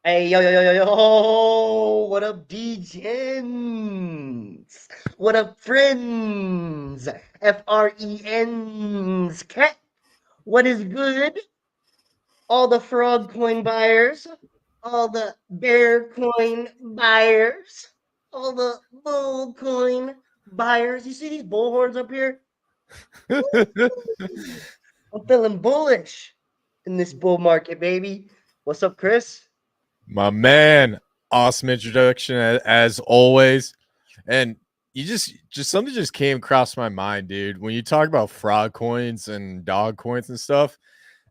Hey, yo, yo, yo, yo, yo, what up, DJs? What up, friends? FRENs, cat, what is good? All the frog coin buyers, all the bear coin buyers, all the bull coin buyers. You see these bull horns up here? Woo! I'm feeling bullish in this bull market, baby. What's up, Kris? My man, awesome introduction as always. And you just something just came across my mind, dude. When you talk about frog coins and dog coins and stuff,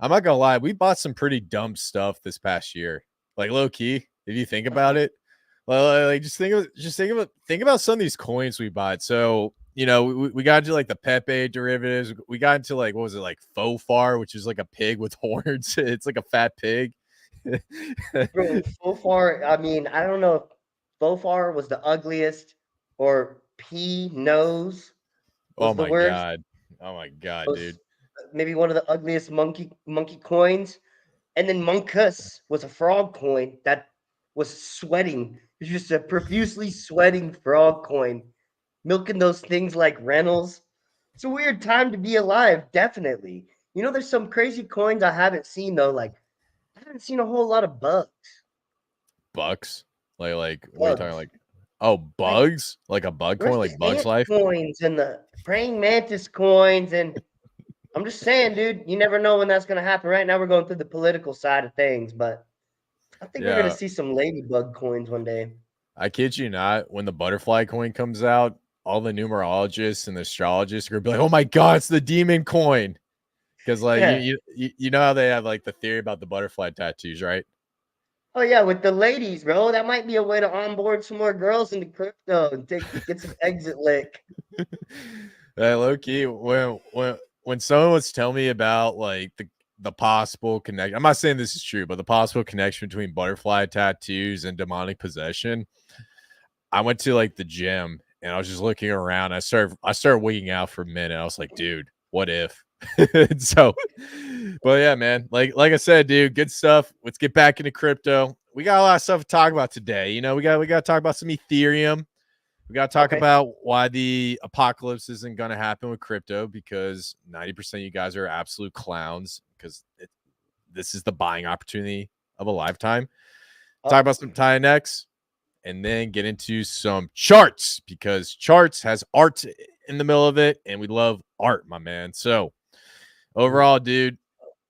I'm not gonna lie, we bought some pretty dumb stuff this past year. Like low key, if you think about it. Well, like think about some of these coins we bought. So we got into like the Pepe derivatives. We got into like what was it like faux far, which is like a pig with horns. It's like a fat pig. Bro, so far, I mean, I don't know if so far was the ugliest or P nose Oh was the my worst. god. Oh my god, Was dude. maybe one of the ugliest monkey coins. And then Monkus was a frog coin that was sweating. It's just a profusely sweating frog coin, milking those things like Reynolds. It's a weird time to be alive, definitely. There's some crazy coins I haven't seen though. Like I haven't seen a whole lot of bugs. Bucks? Like what are you talking Bugs. like? Oh, Like bugs? Like a bug where's coin, the like Bug's ant Life? coins and the praying mantis coins? And I'm just saying, dude, you never know when that's gonna happen. Right now, we're going through the political side of things, but I think we're gonna Yeah. see some ladybug coins one day. I kid you not, when the butterfly coin comes out, all the numerologists and the astrologists are gonna be like, "Oh my god, it's the demon coin." Because like Yeah. you know how they have like the theory about the butterfly tattoos, right? Oh yeah, with the ladies, bro. That might be a way to onboard some more girls into crypto and get some exit lick. Low key, when someone was telling me about like the possible connection, I'm not saying this is true, but the possible connection between butterfly tattoos and demonic possession, I went to like the gym and I was just looking around. I started wigging out for a minute. I was like, dude, what if? So, but yeah, man, like I said, dude, good stuff. Let's get back into crypto. We got a lot of stuff to talk about today. We got to talk about some Ethereum. We got to talk Okay. about why the apocalypse isn't going to happen with crypto because 90% of you guys are absolute clowns because this is the buying opportunity of a lifetime. Talk Oh, about some tie next and then get into some charts because charts has art in the middle of it and we love art, my man. So, overall, dude,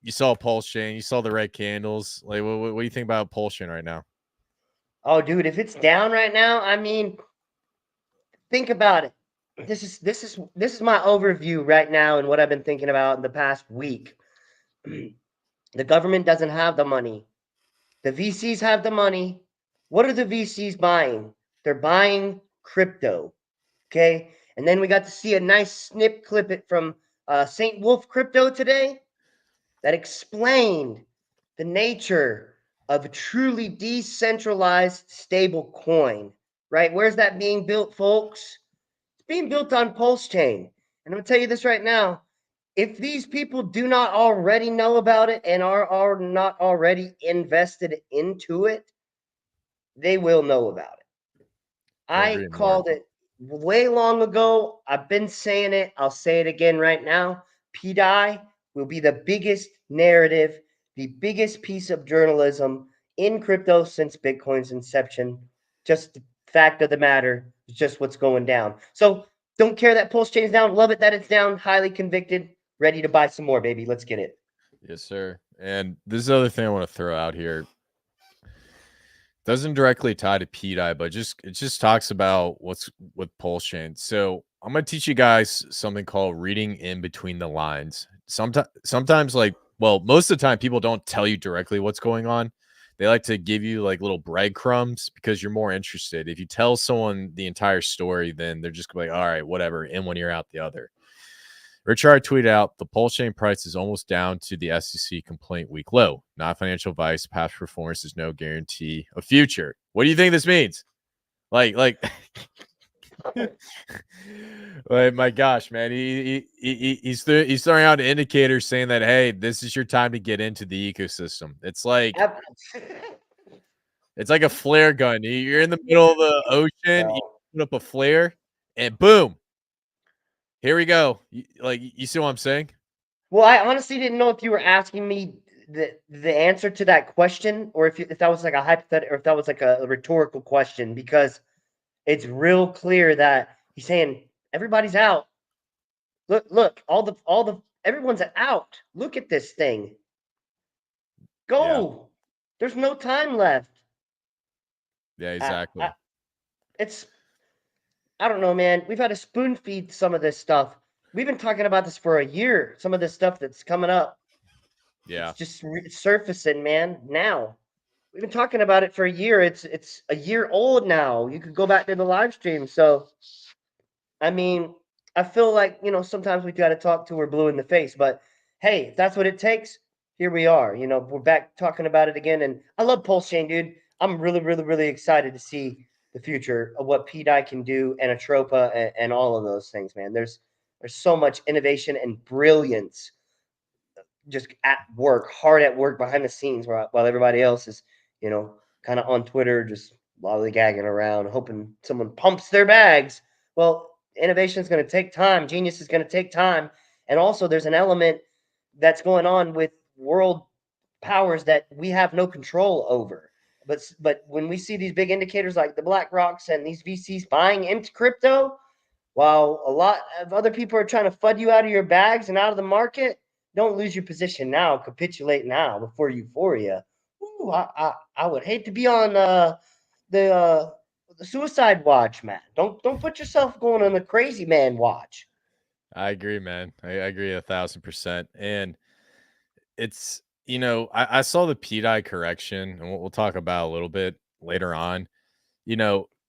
you saw Pulse Chain, you saw the red candles. Like, what do you think about Pulse Chain right now? oh, dude, if it's down right now, I mean, think about it. This is my overview right now and what I've been thinking about in the past week. The government doesn't have the money. The VCs have the money. What are the VCs buying? They're buying crypto. Okay. And then we got to see a nice snip clip it from St. Wolf Crypto today that explained the nature of a truly decentralized stable coin. Right? Where's that being built, folks? It's being built on Pulse Chain. And I'm going to tell you this right now. If these people do not already know about it and are not already invested into it, they will know about it. Couldn't I agree more. called it way long ago. I've been saying it. I'll say it again right now. PDI will be the biggest narrative, the biggest piece of journalism in crypto since Bitcoin's inception. Just the fact of the matter is just what's going down. So don't care that Pulse Chain's down. Love it that it's down. Highly convicted. Ready to buy some more, baby. Let's get it. Yes, sir. And this is the other thing I want to throw out here. Doesn't directly tie to PDI, but it just talks about what's with Pulse Chain. So I'm gonna teach you guys something called reading in between the lines. Sometimes most of the time people don't tell you directly what's going on. They like to give you like little breadcrumbs because you're more interested. If you tell someone the entire story, then they're just gonna be like, all right, whatever, in one ear out the other. Richard tweeted out the Pulse Chain price is almost down to the SEC complaint week low. Not financial advice. Past performance is no guarantee of future. What do you think this means? Like, like my gosh, man, he's throwing out indicators saying that hey, this is your time to get into the ecosystem. It's like It's like a flare gun. You're in the middle of the ocean, you put up a flare, and boom, here we go. You see what I'm saying? Well, I honestly didn't know if you were asking me the answer to that question, or if that was like a hypothetical, or if that was like a rhetorical question, because it's real clear that he's saying everybody's out. Look, everyone's out. Look at this thing. Go. Yeah. There's no time left. Yeah, exactly. It's I don't know, man. We've had to spoon feed some of this stuff. We've been talking about this for a year. Some of this stuff that's coming up. Yeah. It's just surfacing, man. Now we've been talking about it for a year. It's a year old now. You could go back to the live stream. So, I mean, I feel like sometimes we got to talk till we're blue in the face. But hey, if that's what it takes, here we are. We're back talking about it again. And I love Pulse Chain, dude. I'm really, really, really excited to see the future of what PDI can do and Atropa and all of those things, man. There's so much innovation and brilliance just at work, hard at work behind the scenes while everybody else is, kind of on Twitter, just lollygagging around, hoping someone pumps their bags. Well, innovation is going to take time. Genius is going to take time. And also there's an element that's going on with world powers that we have no control over. But when we see these big indicators like the BlackRocks and these VCs buying into crypto, while a lot of other people are trying to FUD you out of your bags and out of the market, don't lose your position now. Capitulate now before euphoria. Ooh, I would hate to be on the suicide watch, man. Don't put yourself going on the crazy man watch. I agree, man. I agree 1,000%. And it's I saw the PDI correction, and we'll talk about a little bit later on.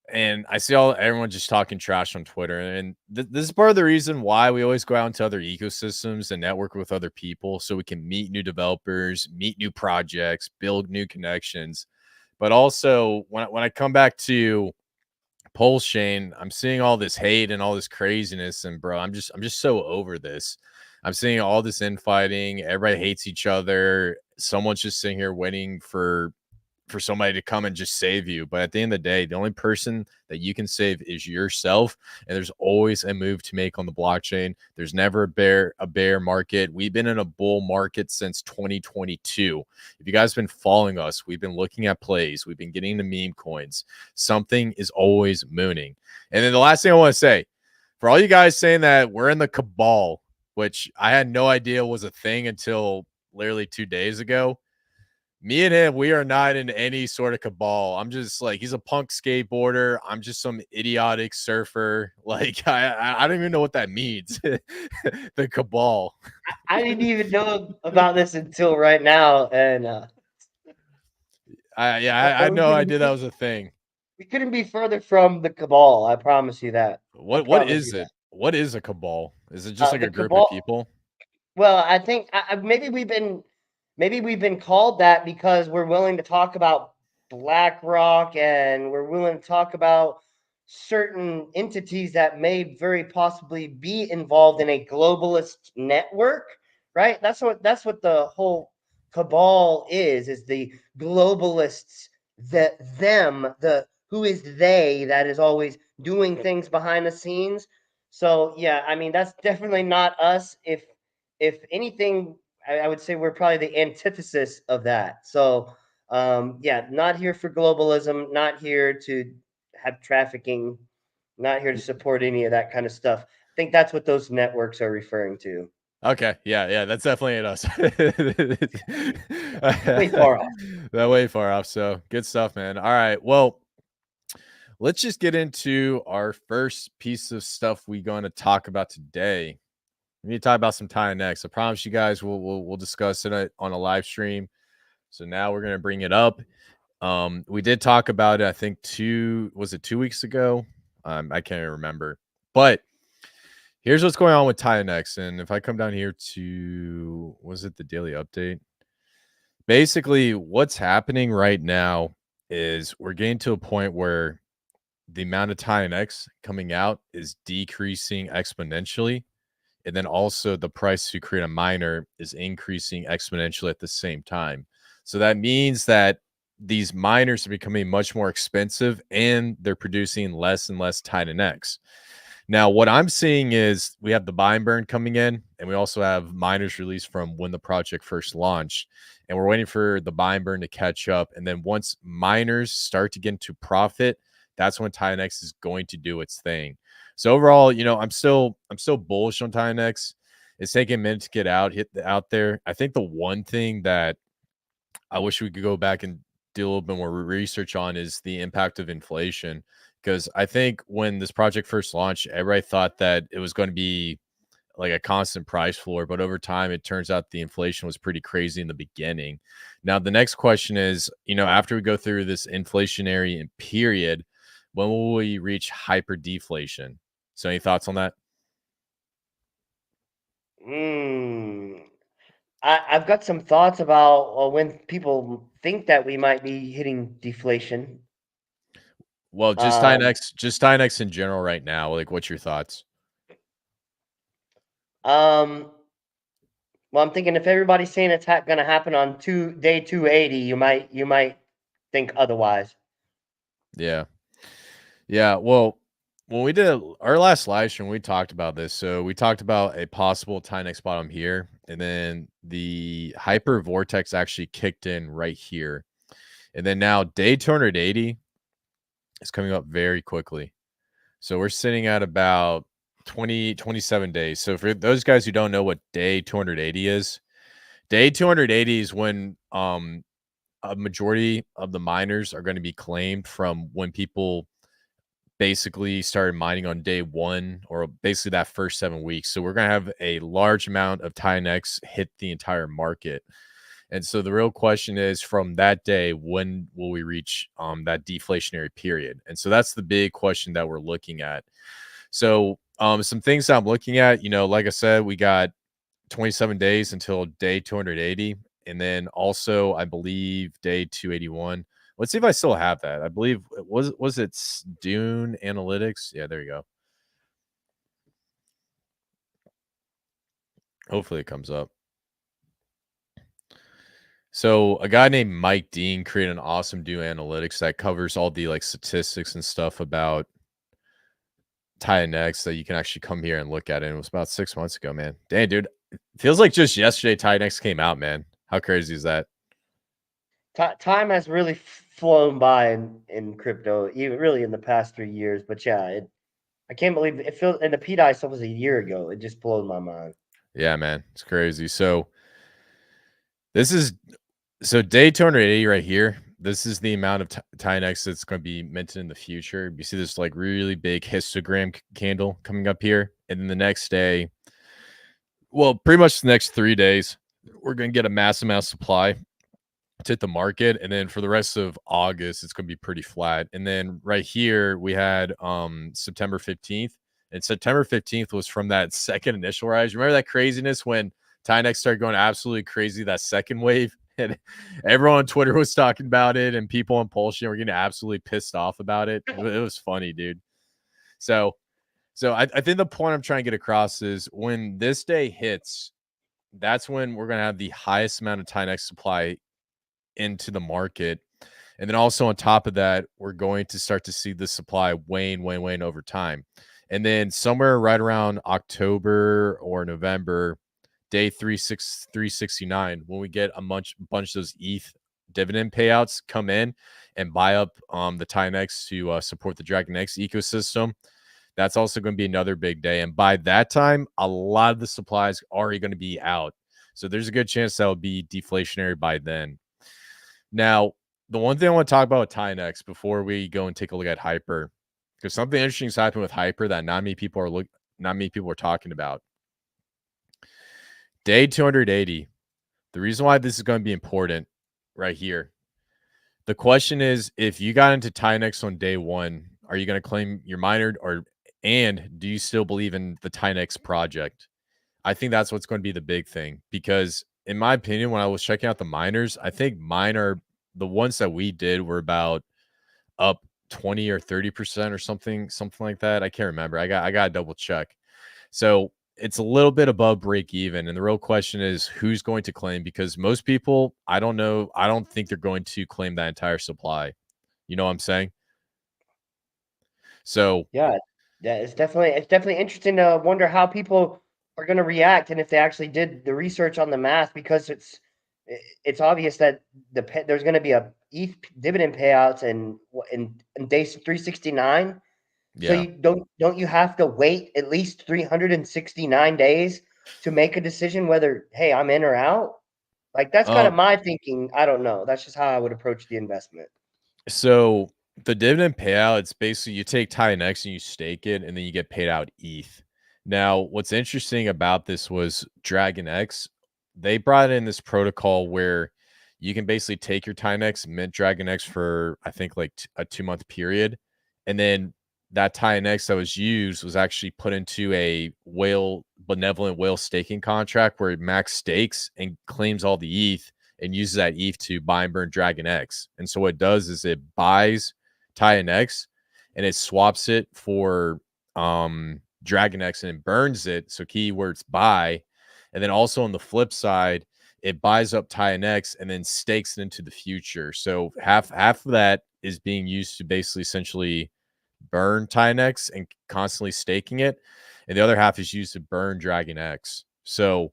And I see everyone just talking trash on Twitter, and this is part of the reason why we always go out into other ecosystems and network with other people, so we can meet new developers, meet new projects, build new connections. But also, when I come back to Pulse Chain, I'm seeing all this hate and all this craziness, and bro, I'm just so over this. I'm seeing all this infighting. Everybody hates each other. Someone's just sitting here waiting for somebody to come and just save you. But at the end of the day, the only person that you can save is yourself. And there's always a move to make on the blockchain. There's never a bear market. We've been in a bull market since 2022. If you guys have been following us, we've been looking at plays. We've been getting the meme coins. Something is always mooning. And then the last thing I want to say, for all you guys saying that we're in the cabal, which I had no idea was a thing until literally 2 days ago. Me and him, we are not in any sort of cabal. I'm just like, he's a punk skateboarder. I'm just some idiotic surfer. Like, I don't even know what that means. The cabal. I didn't even know about this until right now, and I had no idea that was a thing. We couldn't be further from the cabal. I promise you that. What is it? What is a cabal? Is it just like a group of people? Well, I think maybe we've been called that because we're willing to talk about BlackRock and we're willing to talk about certain entities that may very possibly be involved in a globalist network, right? That's what the whole cabal is the globalists, the who is they that is always doing things behind the scenes. So yeah, I mean that's definitely not us. If anything, I would say we're probably the antithesis of that. So, yeah, not here for globalism, not here to have trafficking, not here to support any of that kind of stuff. I think that's what those networks are referring to. Okay, yeah, that's definitely it. Us. Way far off. That way far off. So good stuff, man. All right, well, let's just get into our first piece of stuff we're going to talk about today. We need to talk about some time next. I promise you guys we'll discuss it on a live stream. So now we're gonna bring it up. We did talk about it, I think 2 weeks ago? I can't even remember. But here's what's going on with Tianex. And if I come down here to was it the daily update? Basically, what's happening right now is we're getting to a point where the amount of Tianex coming out is decreasing exponentially. And then also the price to create a miner is increasing exponentially at the same time. So that means that these miners are becoming much more expensive and they're producing less and less Titan-X. Now, what I'm seeing is we have the buy and burn coming in, and we also have miners released from when the project first launched. And we're waiting for the buy and burn to catch up. And then once miners start to get into profit, that's when Titan-X is going to do its thing. So overall, I'm still bullish on Titan-X. It's taking a minute to get out there. I think the one thing that I wish we could go back and do a little bit more research on is the impact of inflation. Because I think when this project first launched, everybody thought that it was going to be like a constant price floor, but over time, it turns out the inflation was pretty crazy in the beginning. Now, the next question is, after we go through this inflationary period, when will we reach hyper deflation? So, any thoughts on that? I've got some thoughts about when people think that we might be hitting deflation. Well, just Titan-X in general right now. Like, what's your thoughts? Well, I'm thinking if everybody's saying it's going to happen on day 280, you might think otherwise. Yeah. Well, when we did our last live stream, we talked about this. So we talked about a possible Titan-X bottom here, and then the hyper vortex actually kicked in right here. And then now day 280 is coming up very quickly. So we're sitting at about 27 days. So for those guys who don't know what day 280 is, day 280 is when a majority of the miners are going to be claimed from when people basically started mining on day one, or basically that first 7 weeks. So we're going to have a large amount of Titan-X hit the entire market. And so the real question is, from that day, when will we reach that deflationary period? And so that's the big question that we're looking at. So some things that I'm looking at, like I said, we got 27 days until day 280. And then also, I believe day 281. Let's see if I still have that. I believe was it Dune Analytics? Yeah, there you go. Hopefully it comes up. So a guy named Mike Dean created an awesome Dune Analytics that covers all the like statistics and stuff about Titan-X that you can actually come here and look at it. And it was about 6 months ago, man. Dang, dude. It feels like just yesterday Titan-X came out, man. How crazy is that? Time has really flown by in crypto, even really in the past 3 years. But yeah, I can't believe it feels. And the PDI stuff was a year ago. It just blows my mind. Yeah, man, it's crazy. So day 280 right here. This is the amount of Titan-X that's going to be minted in the future. You see this like really big histogram candle coming up here, and then the next day, well, pretty much the next 3 days, we're going to get a massive amount of supply to hit the market, and then for the rest of August it's going to be pretty flat. And then right here we had September 15th, and September 15th was from that second initial rise. Remember that craziness when Titan-X started going absolutely crazy, that second wave, and everyone on Twitter was talking about it, and people on Pulsion were getting absolutely pissed off about it. It was funny, dude. So I think the point I'm trying to get across is when this day hits, that's when we're going to have the highest amount of Titan-X supply into the market. And then also on top of that, we're going to start to see the supply wane over time. And then somewhere right around October or November, day 369, when we get a bunch of those ETH dividend payouts come in and buy up the Titan-X to support the Dragon X ecosystem, that's also going to be another big day. And by that time, a lot of the supplies are already going to be out. So there's a good chance that will be deflationary by then. Now, the one thing I want to talk about with Titan-X before we go and take a look at Hyper, because something interesting is happening with Hyper that not many people are talking about. Day 280. The reason why this is going to be important right here. The question is, if you got into Titan-X on day one, are you going to claim your miner, and do you still believe in the Titan-X project? I think that's what's going to be the big thing, because in my opinion, when I was checking out the miners, I think the ones that we did were about up 20 or 30% or something like that. I can't remember. I got to double check. So it's a little bit above break even. And the real question is who's going to claim, because most people, I don't know, I don't think they're going to claim that entire supply. You know what I'm saying? So Yeah, it's definitely interesting to wonder how people are going to react and if they actually did the research on the math, because it's obvious that there's going to be a ETH dividend payouts in day 369. So yeah. you don't you have to wait at least 369 days to make a decision whether, hey, I'm in or out? Like that's kind of Um my thinking. I don't know. That's just how I would approach the investment. so the dividend payout, it's basically you take Titan X and you stake it and then you get paid out ETH. Now, what's interesting about this was Dragon X, they brought in this protocol where you can basically take your Titan X, mint Dragon X for I think like a 2-month period, and then that Titan X that was used was actually put into a benevolent whale staking contract where Max stakes and claims all the ETH and uses that ETH to buy and burn Dragon X. And so what it does is it buys Titan X and it swaps it for Dragon X and it burns it. So keywords buy. And then also on the flip side, it buys up Titan X and then stakes it into the future. So half of that is being used to basically essentially burn Titan X and constantly staking it, and the other half is used to burn Dragon X. So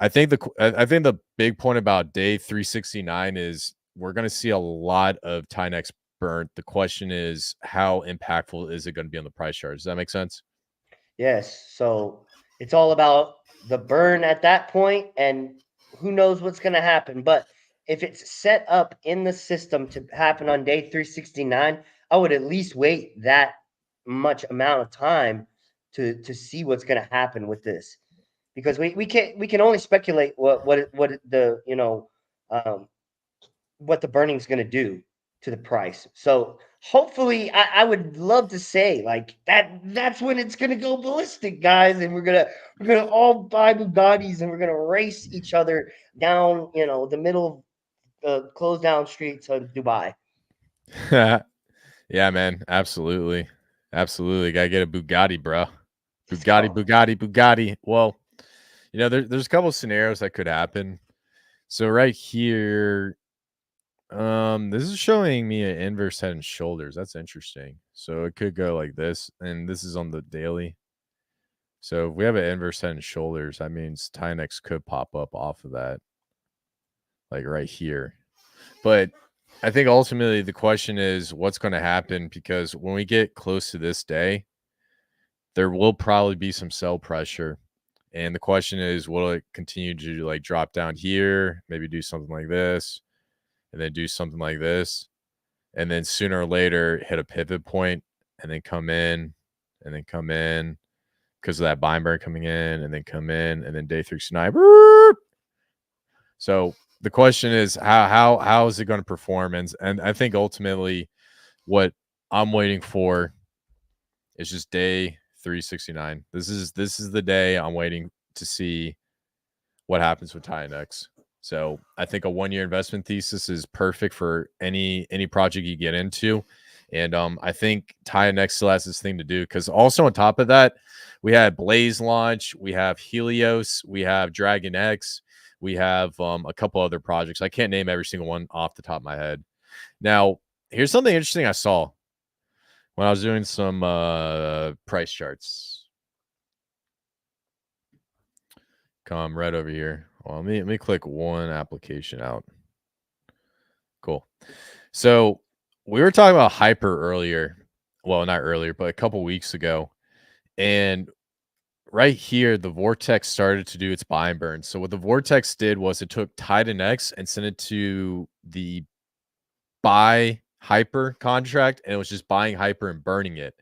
I think the big point about day 369 is we're going to see a lot of Titan X burnt. The question is how impactful is it going to be on the price chart? Does that make sense? Yes. So it's all about the burn at that point, and who knows what's going to happen. But if it's set up in the system to happen on day 369, I would at least wait that much amount of time to see what's going to happen with this, because we can only speculate what the um, what the burning is going to do to the price. So hopefully, I would love to say like that's when it's going to go ballistic, guys, and we're gonna all buy Bugattis and we're gonna race each other down, the middle of closed down streets of Dubai. Yeah, man. Absolutely. Absolutely. Gotta get a Bugatti, bro. Let's Bugatti, go. Bugatti, Bugatti. Well, there's a couple scenarios that could happen. So right here, this is showing me an inverse head and shoulders. That's interesting. So it could go like this, and this is on the daily. So if we have an inverse head and shoulders, that means Tinex could pop up off of that, like right here. But I think ultimately the question is what's going to happen, because when we get close to this day, there will probably be some sell pressure. And the question is, will it continue to like drop down here, maybe do something like this, and then do something like this, and then sooner or later hit a pivot point and then come in and then come in because of that buy and burn coming in and then come in and then day 369. So the question is how is it going to perform? And I think ultimately what I'm waiting for is just day 369. This is the day I'm waiting to see what happens with TINX. So I think a 1-year investment thesis is perfect for any project you get into. And I think TINX still has this thing to do, because also on top of that, we had Blaze launch, we have Helios, we have Dragon X, we have a couple other projects. I can't name every single one off the top of my head. Now, here's something interesting I saw when I was doing some price charts. Come right over here. Well, let me click one application out. Cool. So we were talking about Hyper earlier. Well, not earlier, but a couple weeks ago. And right here, the Vortex started to do its buy and burn. So what the Vortex did was it took Titan X and sent it to the buy Hyper contract, and it was just buying Hyper and burning it.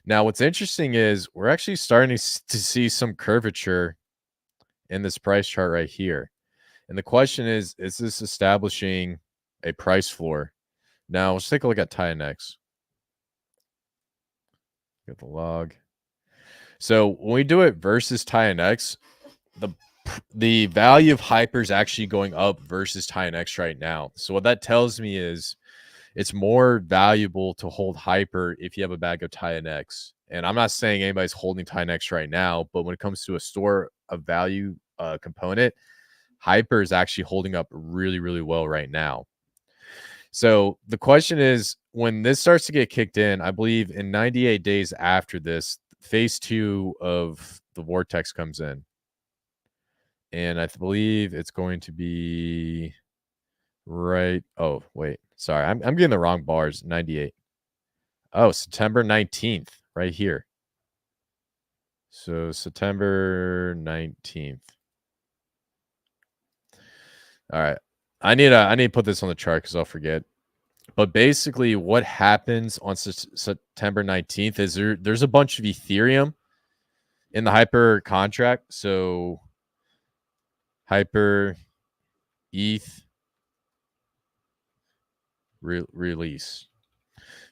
Now, what's interesting is we're actually starting to see some curvature in this price chart right here. And the question is this establishing a price floor? Now, let's take a look at Titan X. Get the log. So when we do it versus Titan X, the value of Hyper is actually going up versus Titan X right now. So what that tells me is it's more valuable to hold Hyper if you have a bag of TINX. And I'm not saying anybody's holding TINX right now, but when it comes to a store of value component, Hyper is actually holding up really, really well right now. So the question is, when this starts to get kicked in, I believe in 98 days after this, phase 2 of the vortex comes in. And I believe it's going to be right. Oh, wait. Sorry. I'm getting the wrong bars. 98. Oh, September 19th, right here. So September 19th. All right. I need to put this on the chart because I'll forget. But basically, what happens on September 19th is there's a bunch of Ethereum in the Hyper contract. So Hyper ETH release.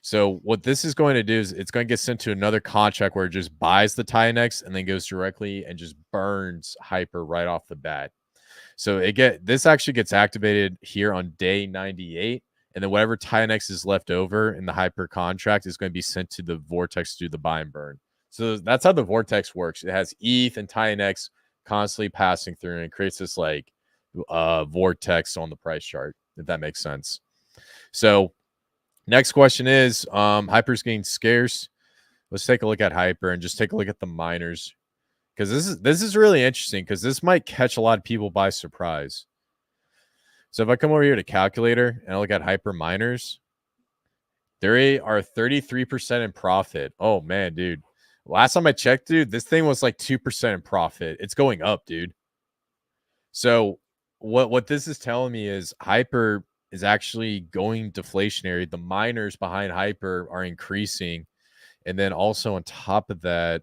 So what this is going to do is it's going to get sent to another contract where it just buys the TINX and then goes directly and just burns Hyper right off the bat. So this actually gets activated here on day 98. And then whatever TINX is left over in the Hyper contract is going to be sent to the Vortex to do the buy and burn. So that's how the Vortex works. It has ETH and TINX constantly passing through, and it creates this like vortex on the price chart, if that makes sense. So next question is, Hyper's getting scarce. Let's take a look at Hyper and just take a look at the miners, because this is really interesting, because this might catch a lot of people by surprise. So if I come over here to calculator and I look at Hyper miners, they are 33% in profit. Oh man, dude. Last time I checked, dude, this thing was like 2% in profit. It's going up, dude. So what this is telling me is Hyper is actually going deflationary. The miners behind Hyper are increasing. And then also on top of that,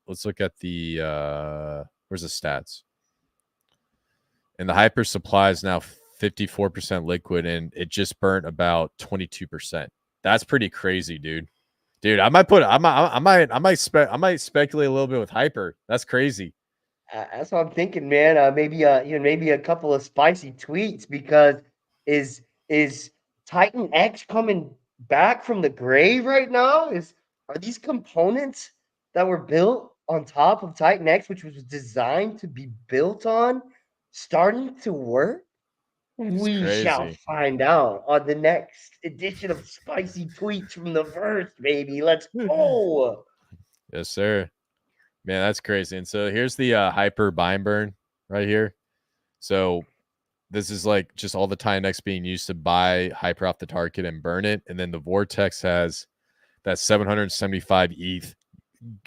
let's look at the where's the stats? And the Hyper supply is now 54% liquid, and it just burnt about 22%. That's pretty crazy, dude. Dude, I might speculate a little bit with Hyper. That's crazy. That's what I'm thinking, man. Maybe maybe a couple of spicy tweets, because is Titan X coming back from the grave right now? Are these components that were built on top of Titan X, which was designed to be built on, starting to work? It's We shall crazy. find out on the next edition of Spicy Tweets from the Verse, baby. Let's go. Yes, sir. Man, that's crazy. And so here's the Hyper buy and burn right here. So this is like just all the TINX being used to buy Hyper off the target and burn it. And then the Vortex has that 775 ETH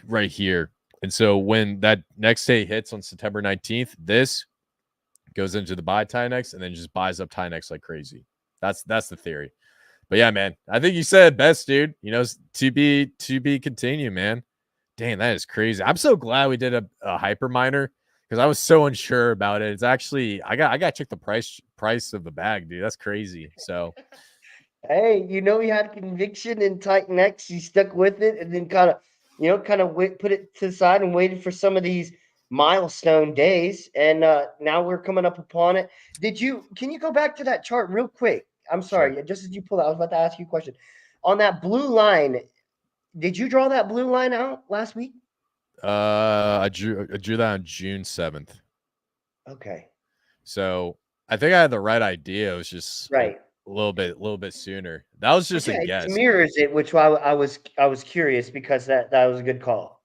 right here. And so when that next day hits on September 19th, this goes into the buy TINX and then just buys up TINX like crazy. That's the theory. But yeah, man, I think you said it best, dude. You know, to be continued, man. Dang, that is crazy. I'm so glad we did a Hyper miner, because I was so unsure about it. It's actually I got to check the price of the bag, dude. That's crazy. So Hey, he had conviction in Titan X. He stuck with it, and then put it to the side and waited for some of these milestone days. And now we're coming up upon it. Can you go back to that chart real quick? I'm sure. sorry. Just as you pull out, I was about to ask you a question. On that blue line, did you draw that blue line out last week? I drew that on June 7th. Okay. So I think I had the right idea. It was just Right. a little bit sooner. That was just a It guess. mirrors it, which I was curious, because that was a good call.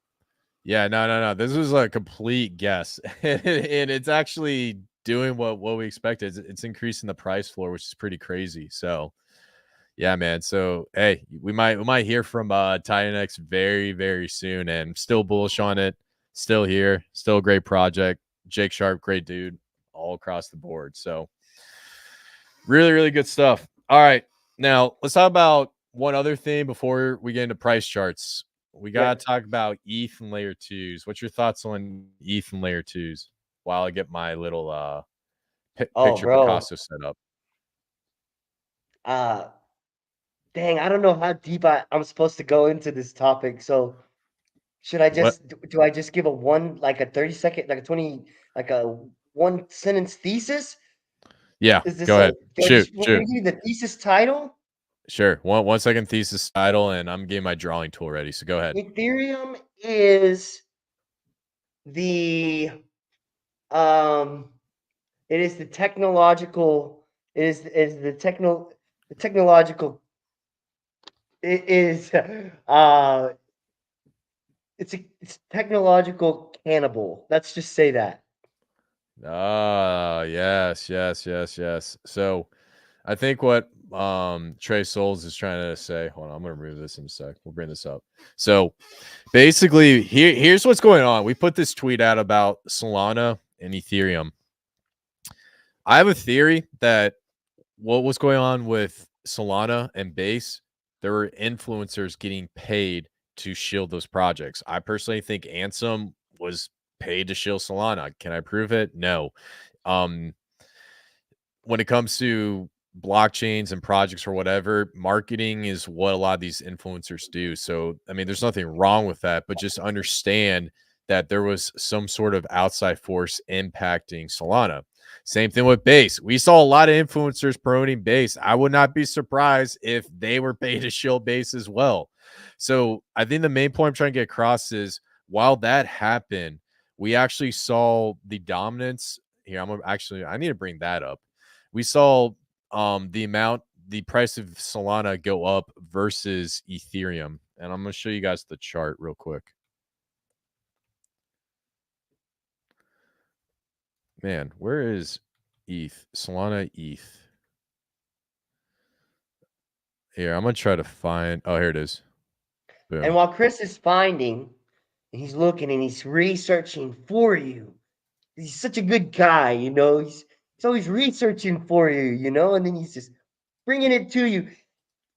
Yeah, no. This was a complete guess, and it's actually doing what we expected. It's increasing the price floor, which is pretty crazy. So, yeah, man. So, hey, we might hear from Titan X very, very soon, and still bullish on it. Still here, still a great project. Jake Sharp, great dude, all across the board. So, really, really good stuff. All right, now let's talk about one other thing before we get into price charts. We got to talk about ETH and layer twos. What's your thoughts on ETH and layer twos while I get my little picture Bro. Picasso set up? Dang, I don't know how deep I'm supposed to go into this topic. So should I What? do I just give like a 30-second, like a 20, like a one sentence thesis? Yeah, Is this go like, ahead. Shoot. want me to give you the thesis title? Sure. One second thesis title, and I'm getting my drawing tool ready. So go ahead. Ethereum is the um it is the technological is the technological it is it's technological cannibal. Let's just say that. Ah, yes, yes, yes, yes. So I think what Trey Souls is trying to say. Hold on, I'm gonna remove this in a sec. We'll bring this up. So basically, here's what's going on. We put this tweet out about Solana and Ethereum. I have a theory that what was going on with Solana and Base, there were influencers getting paid to shield those projects. I personally think Ansem was paid to shield Solana. Can I prove it? No. Um, when it comes to blockchains and projects or whatever, marketing is what a lot of these influencers do. So, I mean, there's nothing wrong with that, but just understand that there was some sort of outside force impacting Solana. Same thing with Base. We saw a lot of influencers promoting Base. I would not be surprised if they were paid to shield Base as well. So, I think the main point I'm trying to get across is while that happened, we actually saw the dominance here. I need to bring that up. We saw the price of Solana go up versus Ethereum. And I'm going to show you guys the chart real quick. Man, where is ETH? Solana ETH. Here, I'm going to try to find. Oh, here it is. Boom. And while Kris is finding, he's looking and he's researching for you. He's such a good guy, you know. He's always researching for you, you know, and then he's just bringing it to you.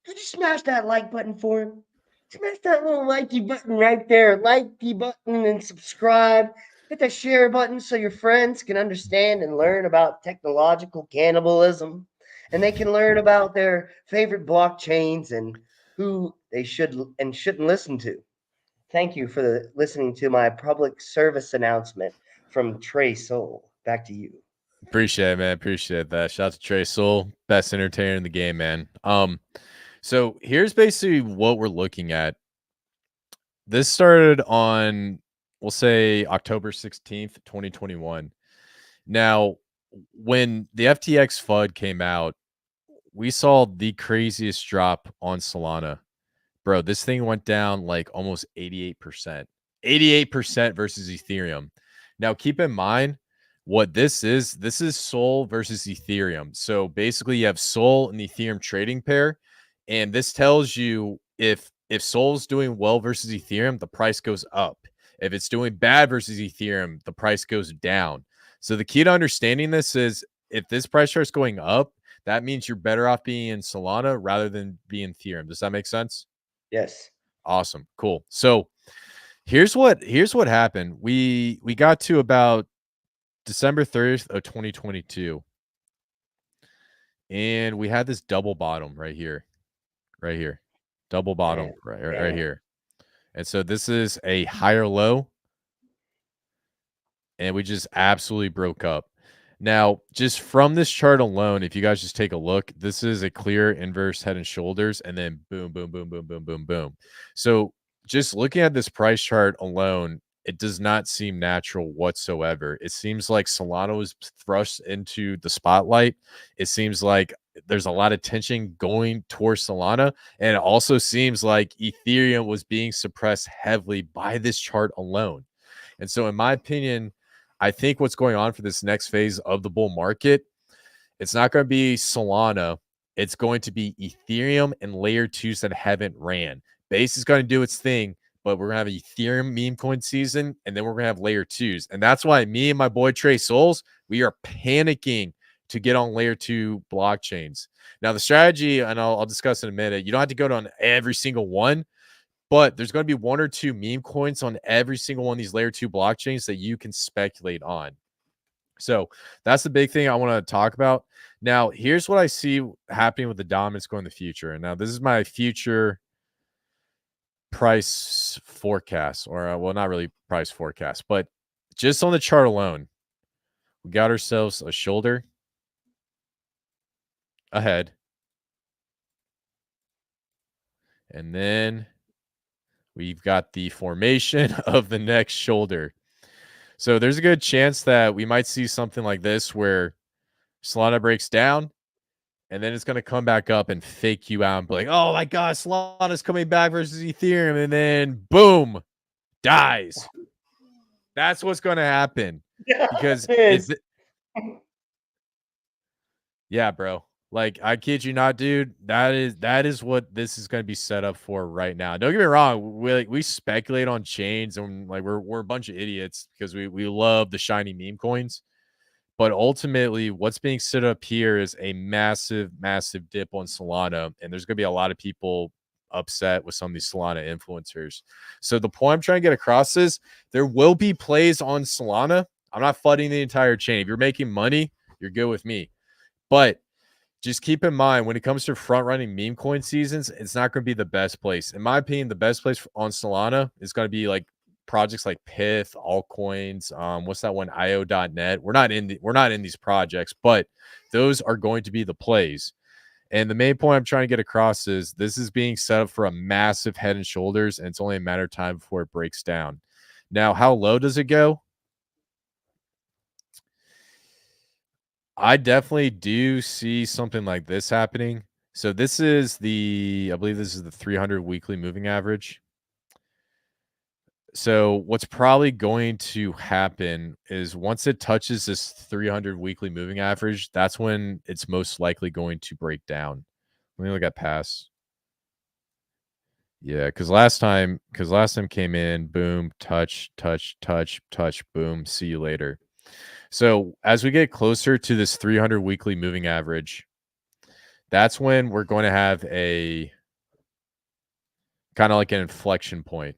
Could you smash that like button for him? Smash that little likey button right there, likey button, and subscribe. Hit that share button so your friends can understand and learn about technological cannibalism, and they can learn about their favorite blockchains and who they should and shouldn't listen to. Thank you for listening to my public service announcement from Trey Soul. Back to you. Appreciate it, man. Appreciate that. Shout out to Trey Soul, best entertainer in the game, man. So here's basically what we're looking at. This started on, we'll say, October 16th, 2021. Now, when the FTX FUD came out, we saw the craziest drop on Solana. Bro, this thing went down like almost 88%. 88% versus Ethereum. Now, keep in mind what this is. This is Sol versus Ethereum. So basically, you have Sol and the Ethereum trading pair, and this tells you if Sol's doing well versus Ethereum, the price goes up. If it's doing bad versus Ethereum, the price goes down. So the key to understanding this is if this price starts going up, that means you're better off being in Solana rather than being Ethereum. Does that make sense? Yes. Awesome. Cool. So here's what happened. We got to about December 30th of 2022. And we had this double bottom right here. Right here. Double bottom right here. And so this is a higher low. And we just absolutely broke up. Now, just from this chart alone, if you guys just take a look, this is a clear inverse head and shoulders, and then boom, boom, boom, boom, boom, boom, boom. So just looking at this price chart alone, it does not seem natural whatsoever. It seems like Solana was thrust into the spotlight. It seems like there's a lot of tension going towards Solana. And it also seems like Ethereum was being suppressed heavily by this chart alone. And so, in my opinion, I think what's going on for this next phase of the bull market, it's not going to be Solana. It's going to be Ethereum and layer twos that haven't ran. Base is going to do its thing, but we're going to have Ethereum meme coin season, and then we're going to have layer twos. And that's why me and my boy Trey Souls, we are panicking to get on layer two blockchains. Now, the strategy, and I'll discuss in a minute, you don't have to go on every single one, but there's going to be one or two meme coins on every single one of these layer two blockchains that you can speculate on. So that's the big thing I want to talk about. Now, here's what I see happening with the dominance going in the future. And now this is my future price forecast, or well, not really price forecast, but just on the chart alone, we got ourselves a shoulder, a head, And then we've got the formation of the next shoulder. So there's a good chance that we might see something like this where Solana breaks down and then it's going to come back up and fake you out and be like, oh my God, Solana's coming back versus Ethereum. And then boom, dies. That's what's going to happen. Because yeah, bro. Like, I kid you not, dude. That is what this is going to be set up for right now. Don't get me wrong. We speculate on chains and like we're a bunch of idiots because we love the shiny meme coins. But ultimately, what's being set up here is a massive, massive dip on Solana, and there's going to be a lot of people upset with some of these Solana influencers. So the point I'm trying to get across is there will be plays on Solana. I'm not flooding the entire chain. If you're making money, you're good with me. But just keep in mind when it comes to front running meme coin seasons, it's not going to be the best place. In my opinion, the best place on Solana is going to be like projects like Pith, altcoins, what's that one, io.net. We're not in these projects, but those are going to be the plays. And the main point I'm trying to get across is this is being set up for a massive head and shoulders, and it's only a matter of time before it breaks down. Now, how low does it go? I definitely do see something like this happening. So this is I believe this is the 300 weekly moving average. So what's probably going to happen is once it touches this 300 weekly moving average, that's when it's most likely going to break down. Let me look at past. Yeah, because last time came in, boom, touch, boom, see you later. So as we get closer to this 300 weekly moving average, that's when we're going to have a kind of like an inflection point.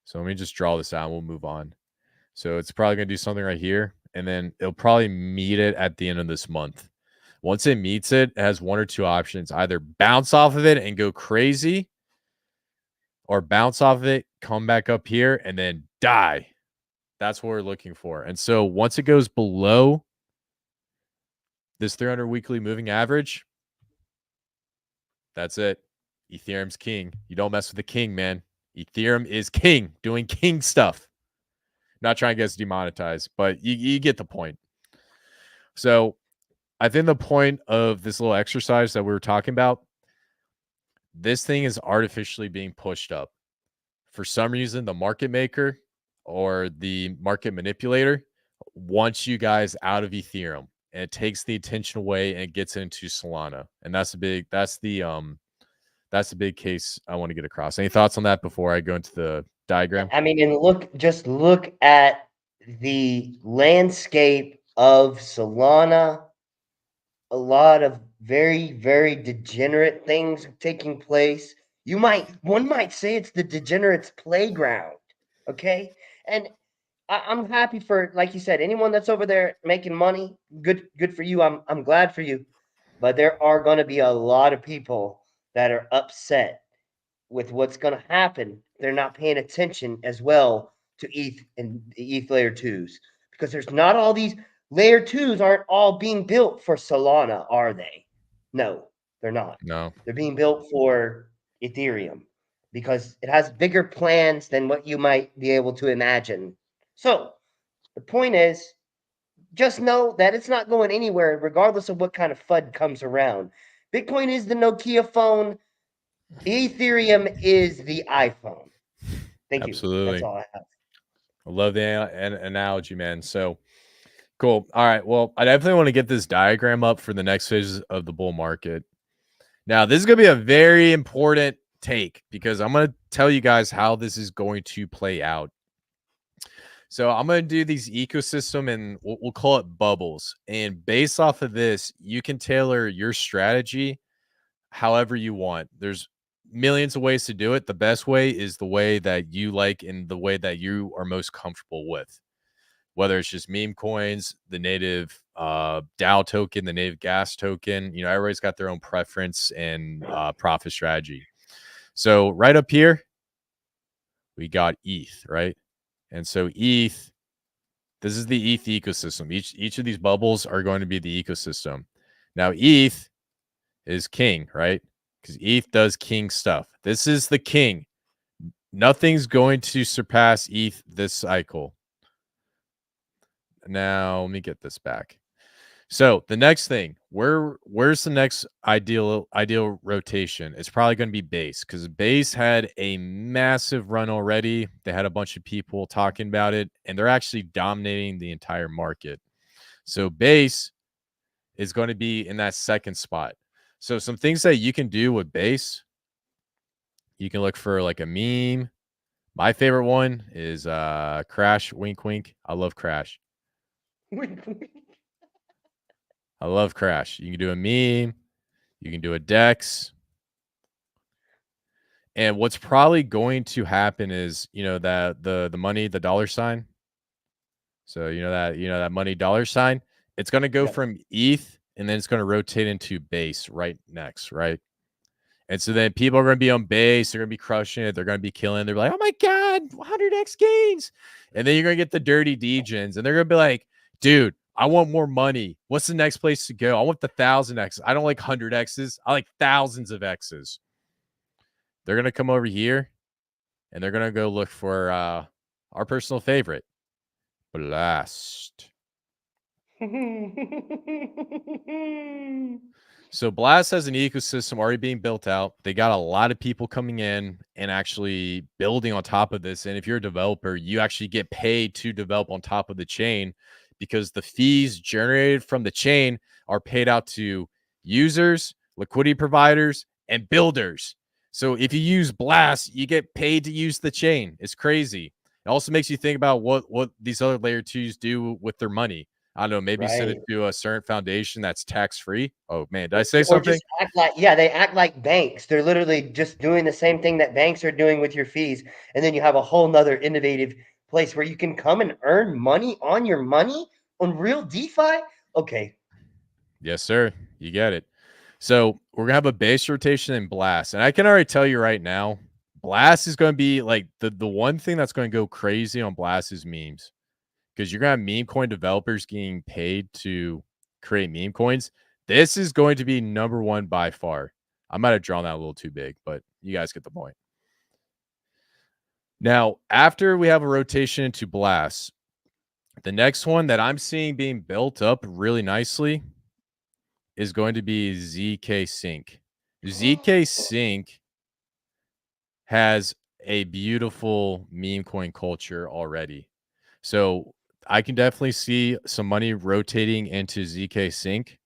So let me just draw this out and we'll move on. So it's probably going to do something right here, and then it'll probably meet it at the end of this month. Once it meets it, it has one or two options: either bounce off of it and go crazy, or bounce off of it, come back up here, and then die. That's what we're looking for. And so once it goes below this 300 weekly moving average, that's it. Ethereum's king. You don't mess with the king, man. Ethereum is king, doing king stuff. Not trying to get us demonetized, but you get the point. So I think the point of this little exercise that we were talking about, this thing is artificially being pushed up. For some reason, the market maker or the market manipulator wants you guys out of Ethereum, and it takes the attention away and it gets into Solana. And that's the big case I want to get across. Any thoughts on that before I go into the diagram? I mean, and look at the landscape of Solana. A lot of very, very degenerate things taking place. One might say it's the degenerates' playground. Okay, and I'm happy for, like you said, anyone that's over there making money. Good for you. I'm glad for you. But there are going to be a lot of people that are upset with what's going to happen. They're not paying attention as well to ETH and the ETH layer twos, because there's not all these layer twos aren't all being built for Solana, are they? No, they're not. No. They're being built for Ethereum because it has bigger plans than what you might be able to imagine. So the point is, just know that it's not going anywhere, regardless of what kind of FUD comes around. Bitcoin is the Nokia phone. Ethereum is the iPhone. Thank you. Absolutely. That's all I have. I love the analogy, man. So cool. All right. Well, I definitely want to get this diagram up for the next phase of the bull market. Now, this is going to be a very important take because I'm going to tell you guys how this is going to play out. So I'm going to do these ecosystem and we'll call it bubbles. And based off of this, you can tailor your strategy however you want. There's millions of ways to do it. The best way is the way that you like and the way that you are most comfortable with. Whether it's just meme coins, the native DAO token, the native gas token, everybody's got their own preference and profit strategy. So right up here, we got ETH, right? And so ETH, this is the ETH ecosystem. Each of these bubbles are going to be the ecosystem. Now ETH is king, right? because ETH does king stuff. This is the king. Nothing's going to surpass ETH this cycle. Now, let me get this back. So the next thing, where's the next ideal rotation? It's probably going to be base, because base had a massive run already. They had a bunch of people talking about it, and they're actually dominating the entire market. So base is going to be in that second spot. So some things that you can do with base, you can look for like a meme. My favorite one is Crash, wink wink. I love Crash. I love Crash. You can do a meme, you can do a Dex. And what's probably going to happen is, that the money, the dollar sign. So that money dollar sign, it's going to go from ETH, and then it's going to rotate into base right next, right? And so then people are going to be on base, they're going to be crushing it, they're going to be killing. They're like, "Oh my god, 100x gains." And then you're going to get the dirty degens, and they're going to be like, "Dude, I want more money. What's the next place to go? I want the 1000x. I don't like 100x's. I like thousands of x's." They're going to come over here, and they're going to go look for our personal favorite, Blast. So Blast has an ecosystem already being built out. They got a lot of people coming in and actually building on top of this. And if you're a developer, you actually get paid to develop on top of the chain, because the fees generated from the chain are paid out to users, liquidity providers, and builders. So if you use Blast, you get paid to use the chain. It's crazy. It also makes you think about what these other layer 2s do with their money. I don't know, maybe send it to a certain foundation that's tax-free. Oh man, did I say something? Just act like, they act like banks. They're literally just doing the same thing that banks are doing with your fees. And then you have a whole nother innovative place where you can come and earn money on your money on real DeFi. Okay. Yes, sir. You get it. So we're gonna have a base rotation in Blast. And I can already tell you right now, Blast is going to be like the one thing that's going to go crazy on Blast is memes. Because you're going to have Memecoin developers getting paid to create meme coins. This is going to be number one by far. I might have drawn that a little too big, but you guys get the point. Now, after we have a rotation into Blast, the next one that I'm seeing being built up really nicely is going to be ZK Sync. ZK Sync has a beautiful meme coin culture already. So I can definitely see some money rotating into ZK Sync.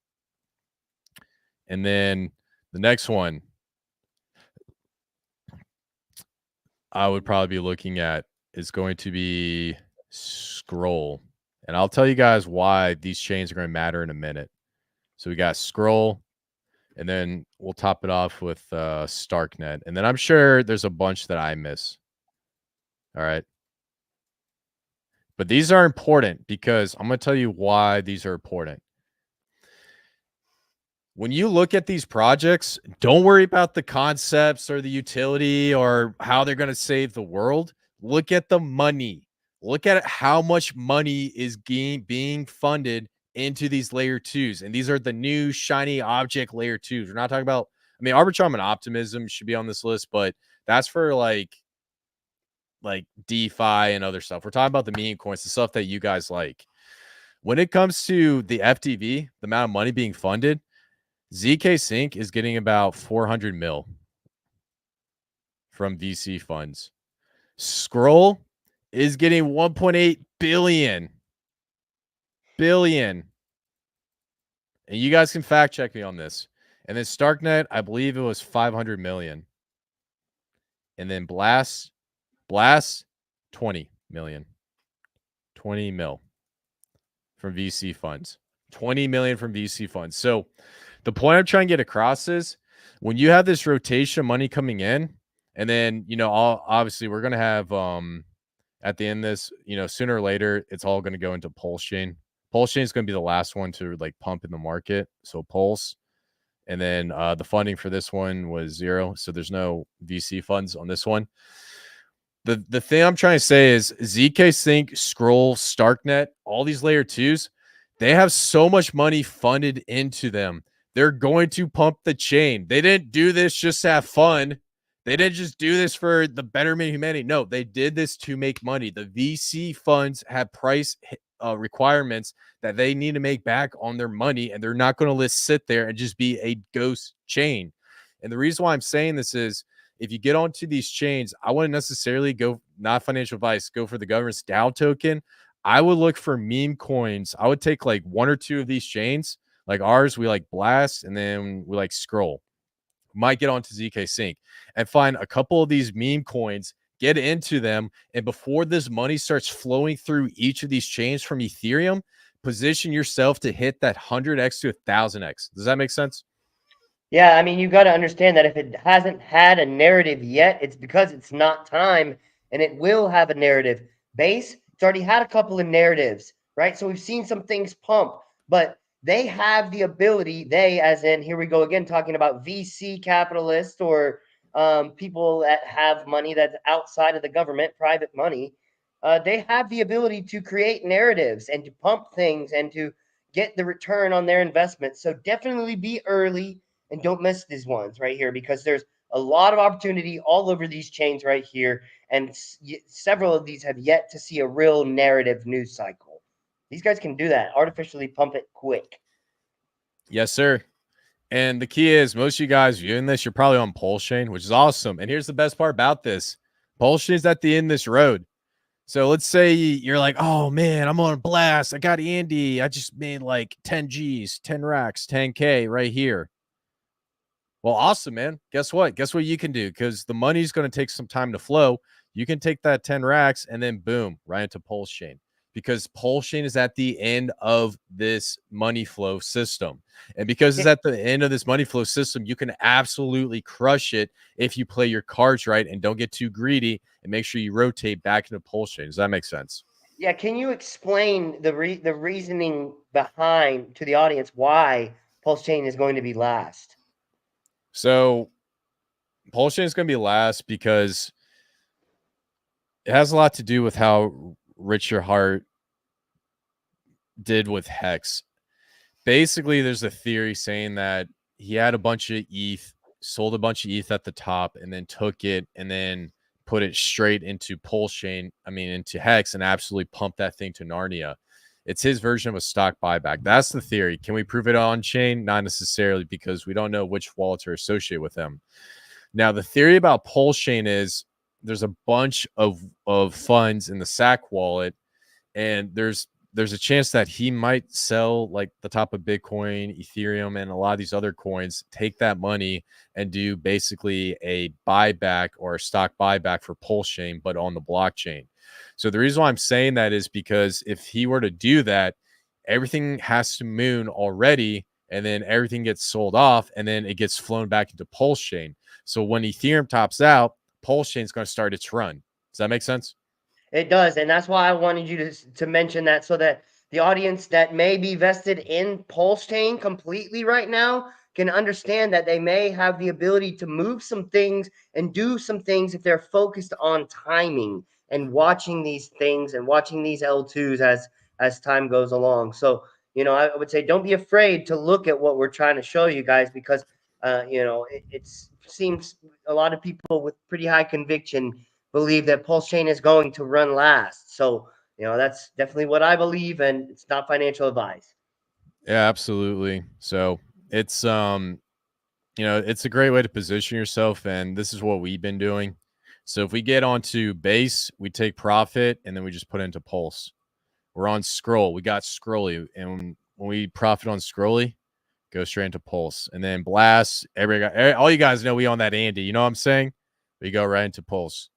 And then the next one I would probably be looking at is going to be Scroll. And I'll tell you guys why these chains are going to matter in a minute. So we got Scroll, and then we'll top it off with Starknet. And then I'm sure there's a bunch that I miss. All right. But these are important because I'm going to tell you why these are important. When you look at these projects, don't worry about the concepts or the utility or how they're going to save the world. Look at the money. Look at how much money is being funded into these layer 2s. And these are the new shiny object layer 2s. We're not talking about, Arbitrum and Optimism should be on this list, but that's for like DeFi and other stuff. We're talking about the meme coins, the stuff that you guys like. When it comes to the FTV, the amount of money being funded, ZK Sync is getting about 400 mil from VC funds. Scroll is getting 1.8 billion. And you guys can fact check me on this. And then Starknet, I believe it was 500 million. And then Blast, 20 million. 20 mil from VC funds. 20 million from VC funds. So the point I'm trying to get across is when you have this rotation of money coming in, and then, obviously we're going to have, at the end of this, sooner or later, it's all going to go into Pulse Chain. Pulse Chain is going to be the last one to pump in the market. So Pulse. And then the funding for this one was 0. So there's no VC funds on this one. The thing I'm trying to say is ZK Sync, Scroll, Starknet, all these layer 2s, they have so much money funded into them They're going to pump the chain. They didn't do this just to have fun. They didn't just do this for the betterment of humanity. No, they did this to make money. The VC funds have price requirements that they need to make back on their money, and they're not going to let sit there and just be a ghost chain. And the reason why I'm saying this is, if you get onto these chains, I wouldn't necessarily go, not financial advice, go for the government's DAO token. I would look for meme coins. I would take like one or two of these chains, like ours, we like Blast, and then we like Scroll. Might get onto ZK Sync and find a couple of these meme coins, get into them, and before this money starts flowing through each of these chains from Ethereum, position yourself to hit that 100x to 1000x. Does that make sense? Yeah, I mean, you got to understand that if it hasn't had a narrative yet, it's because it's not time, and it will have a narrative. Base, it's already had a couple of narratives, right? So we've seen some things pump, but they have the ability, they, as in, here we go again, talking about VC capitalists or people that have money that's outside of the government, private money. They have the ability to create narratives and to pump things and to get the return on their investment. So definitely be early and don't miss these ones right here, because there's a lot of opportunity all over these chains right here, and several of these have yet to see a real narrative news cycle. These guys can do that, artificially pump it quick. Yes, sir. And the key is, most of you guys viewing this, you're probably on Pulse Chain, which is awesome. And here's the best part about this: Pulse Chain is at the end of this road. So let's say you're like, oh man, I'm on Blast. I got Andy. I just made like 10 G's, 10 racks, 10K right here. Well, awesome, man. Guess what? Guess what you can do? Because the money's going to take some time to flow. You can take that 10 racks and then boom, right into Pulse Chain, because Pulse Chain is at the end of this money flow system. And because it's at the end of this money flow system, you can absolutely crush it if you play your cards right and don't get too greedy, and make sure you rotate back into Pulse Chain. Does that make sense? Yeah, can you explain the reasoning behind to the audience why Pulse Chain is going to be last? So Pulse Chain is going to be last because it has a lot to do with how Richard Hart did with Hex. Basically, there's a theory saying that he had a bunch of ETH, sold a bunch of ETH at the top, and then took it and then put it straight into Pulse Chain, into Hex, and absolutely pumped that thing to Narnia. It's his version of a stock buyback. That's the theory. Can we prove it on chain? Not necessarily, because we don't know which wallets are associated with them. Now, the theory about Pulse Chain is there's a bunch of funds in the SAC wallet, and there's a chance that he might sell like the top of Bitcoin, Ethereum, and a lot of these other coins, take that money and do basically a buyback or a stock buyback for Pulse Chain, but on the blockchain. So the reason why I'm saying that is because if he were to do that, everything has to moon already, and then everything gets sold off, and then it gets flown back into Pulse Chain. So when Ethereum tops out, Pulse Chain is going to start its run. Does that make sense? It does, and that's why I wanted you to mention that, so that the audience that may be vested in Pulse Chain completely right now can understand that they may have the ability to move some things and do some things if they're focused on timing and watching these things and watching these L2s as time goes along. So, I would say don't be afraid to look at what we're trying to show you guys, because it seems a lot of people with pretty high conviction believe that Pulse Chain is going to run last. So, that's definitely what I believe, and it's not financial advice. Yeah, absolutely. So it's it's a great way to position yourself, and this is what we've been doing. So if we get onto base, we take profit and then we just put it into Pulse. We're on Scroll. We got Scrolly, and when we profit on Scrolly, go straight into Pulse. And then Blast, all you guys know we own that Andy. You know what I'm saying? We go right into Pulse.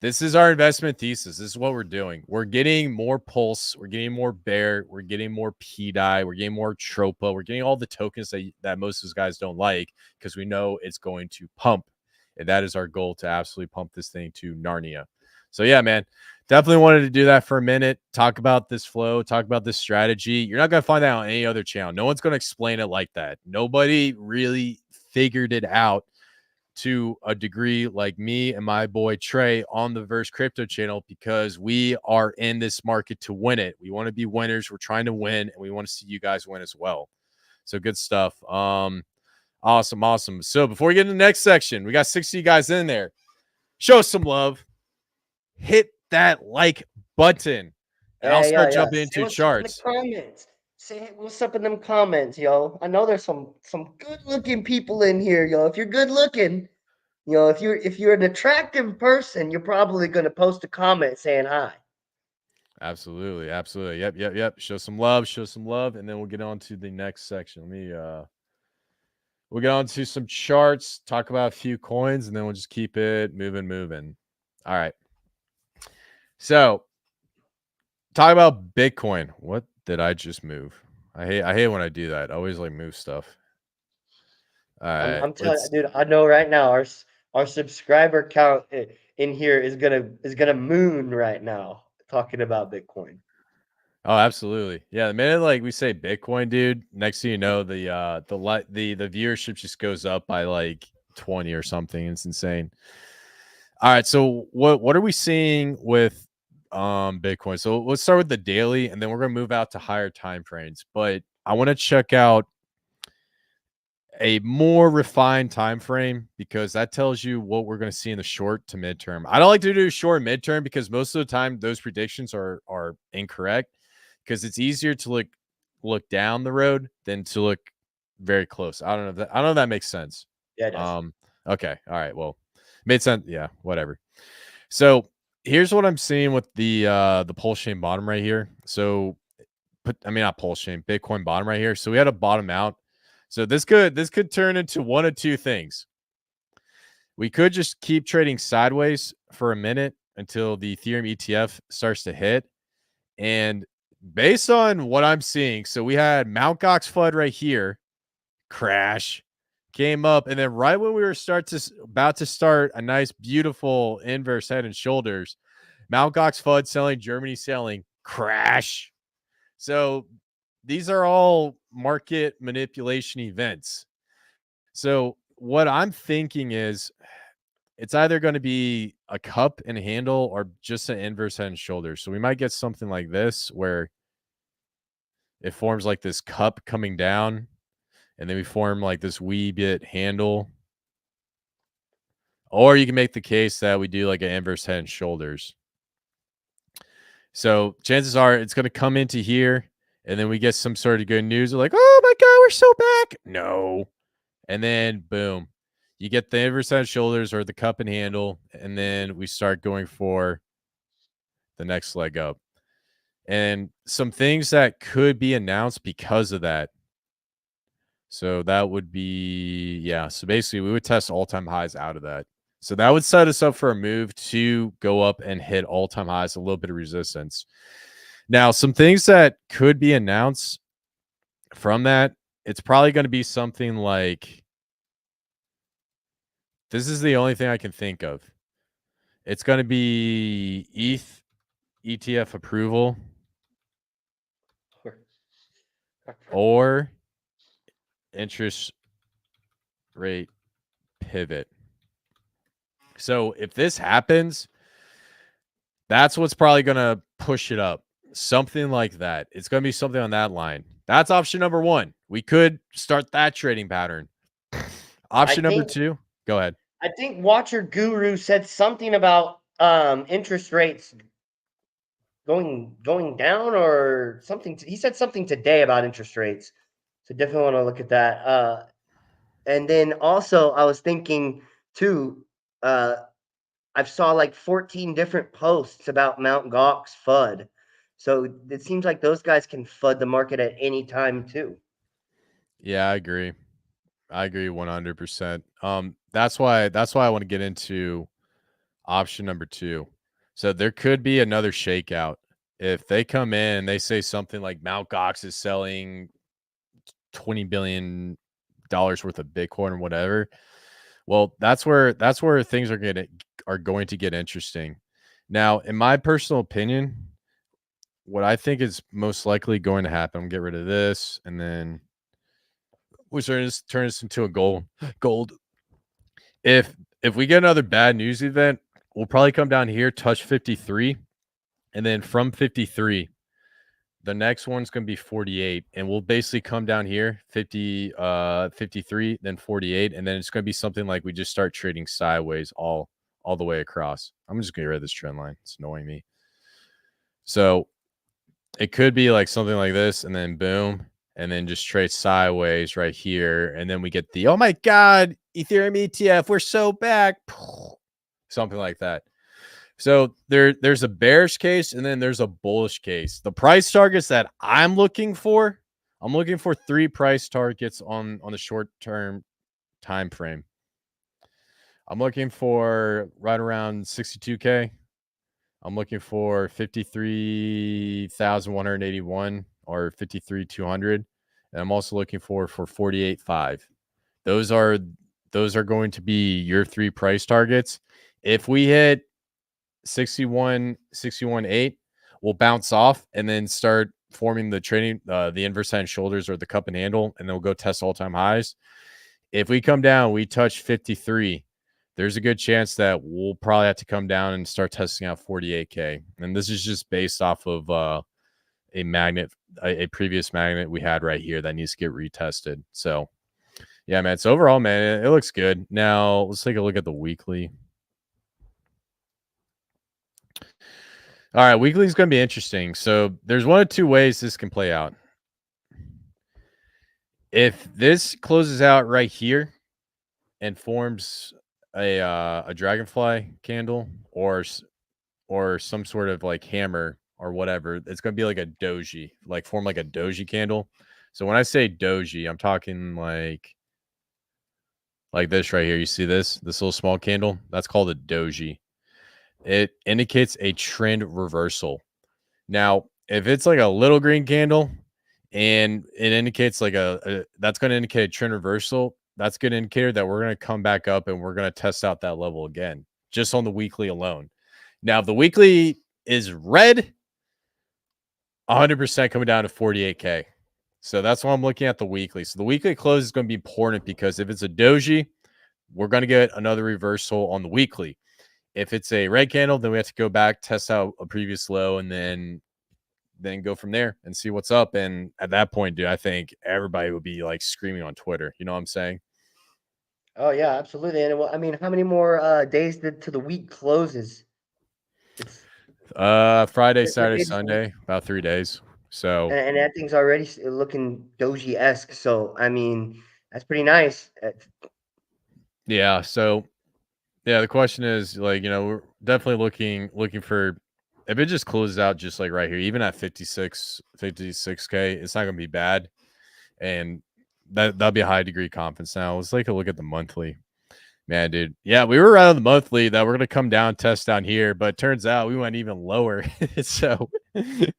This is our investment thesis. This is what we're doing. We're getting more Pulse. We're getting more Bear. We're getting more PDI. We're getting more Tropa. We're getting all the tokens that most of these guys don't like, because we know it's going to pump. And that is our goal, to absolutely pump this thing to Narnia. So, yeah, man, definitely wanted to do that for a minute. Talk about this flow. Talk about this strategy. You're not going to find that on any other channel. No one's going to explain it like that. Nobody really figured it out to a degree like me and my boy Trey on the Verse Crypto channel, because we are in this market to win it. We want to be winners. We're trying to win, and we want to see you guys win as well. So good stuff. Awesome. So before we get into the next section, we got 60 guys in there. Show some love. Hit that like button. And I'll start jumping into charts. Say what's up in the comments. Say what's up in them comments, yo. I know there's some good looking people in here, yo. If you're good looking, if you're an attractive person, you're probably gonna post a comment saying hi. Absolutely. Yep. Show some love, and then we'll get on to the next section. We'll get on to some charts, talk about a few coins, and then we'll just keep it moving. All right. So, talk about Bitcoin. What did I just move? I hate when I do that. I always like move stuff. All right. I'm telling you, dude. I know right now our subscriber count in here is gonna moon right now talking about Bitcoin. Oh, absolutely. Yeah, the minute like we say Bitcoin, dude, next thing you know, the viewership just goes up by like 20 or something. It's insane. All right, so what are we seeing with Bitcoin? So let's start with the daily, and then we're gonna move out to higher time frames. But I want to check out a more refined time frame because that tells you what we're going to see in the short to midterm. I don't like to do short and midterm because most of the time those predictions are incorrect because it's easier to look down the road than to look very close. I don't know if that makes sense. Yeah, it does. Okay. All right. Well, made sense. Yeah, whatever. So here's what I'm seeing with the pulse chain bottom right here. So not pulse chain, Bitcoin bottom right here. So we had a bottom out. So this could turn into one of two things. We could just keep trading sideways for a minute until the Ethereum ETF starts to hit. And based on what I'm seeing, so we had Mt. Gox FUD right here, crash, came up, and then right when we were about to start a nice, beautiful inverse head and shoulders, Mt. Gox FUD selling, Germany selling, crash. So these are all market manipulation events. So what I'm thinking is it's either going to be a cup and handle or just an inverse head and shoulders. So we might get something like this where it forms like this cup coming down and then we form like this wee bit handle. Or you can make the case that we do like an inverse head and shoulders. So chances are it's going to come into here and then we get some sort of good news. We're like, oh my God, we're so back. No. And then boom, you get the inverse head and shoulders or the cup and handle. And then we start going for the next leg up. And some things that could be announced because of that. So that would be, yeah. So basically we would test all-time highs out of that. So that would set us up for a move to go up and hit all-time highs, a little bit of resistance. Now, some things that could be announced from that, it's probably going to be something like, this is the only thing I can think of. It's going to be ETH ETF approval or interest rate pivot. So if this happens, that's what's probably going to push it up. Something like that. It's going to be something on that line. That's option number one. We could start that trading pattern. Option number two, go ahead. I think Watcher Guru said something about interest rates going down or something. He said something today about interest rates. So definitely want to look at that. And then also I was thinking too, I saw like 14 different posts about Mt. Gox FUD. So it seems like those guys can FUD the market at any time too. Yeah, I agree. 100%. That's why I want to get into option number two. So there could be another shakeout. If they come in and they say something like Mt. Gox is selling $20 billion worth of Bitcoin or whatever, well, that's where things are going to get interesting. Now, in my personal opinion, what I think is most likely going to happen, I'm gonna get rid of this, and then we turn this into a gold. If we get another bad news event, we'll probably come down here, touch 53, and then from 53, the next one's going to be 48, and we'll basically come down here 50, 53, then 48, and then it's going to be something like we just start trading sideways all the way across. I'm just going to get rid of this trend line. It's annoying me. So it could be like something like this, and then boom, and then just trade sideways right here, and then we get the, oh my god, Ethereum ETF, we're so back, something like that. So there's a bearish case, and then there's a bullish case. The price targets that I'm looking for 3 price targets on the short term time frame. I'm looking for right around 62K. I'm looking for 53,181 or 53,200, and I'm also looking for 48.5. Those are going to be your 3 price targets. If we hit 61.8, we'll bounce off and then start forming the trading, the inverse head and shoulders or the cup and handle, and then we'll go test all-time highs. If we come down, we touch 53, there's a good chance that we'll probably have to come down and start testing out 48K. And this is just based off of a previous magnet we had right here that needs to get retested. So yeah, man. So overall, man, it looks good. Now let's take a look at the weekly. All right, weekly is going to be interesting. So there's one of 2 ways this can play out. If this closes out right here and forms a dragonfly candle or some sort of like hammer or whatever, it's going to be like a doji, like form like a doji candle. So when I say doji, I'm talking like this right here. You see this little small candle? That's called a doji. It indicates a trend reversal. Now, if it's like a little green candle and it indicates like that's going to indicate a trend reversal, that's a good indicator that we're going to come back up and we're going to test out that level again, just on the weekly alone. Now, if the weekly is red, 100% coming down to 48K. So that's why I'm looking at the weekly. So the weekly close is going to be important because if it's a doji, we're going to get another reversal on the weekly. If it's a red candle, then we have to go back, test out a previous low, and then go from there and see what's up. And at that point, dude, I think everybody would be like screaming on Twitter. You know what I'm saying? Oh yeah, absolutely. And I mean, how many more days to the week closes? It's Friday, Saturday, Sunday, about 3 days. So and that thing's already looking doji-esque. So I mean, that's pretty nice. yeah. So yeah, the question is like, we're definitely looking for, if it just closes out just like right here, even at 56K, it's not gonna be bad. And that'll be a high degree of confidence. Now let's take a look at the monthly. Man, dude. Yeah, we were right on the monthly that we're gonna come down, test down here, but it turns out we went even lower. So it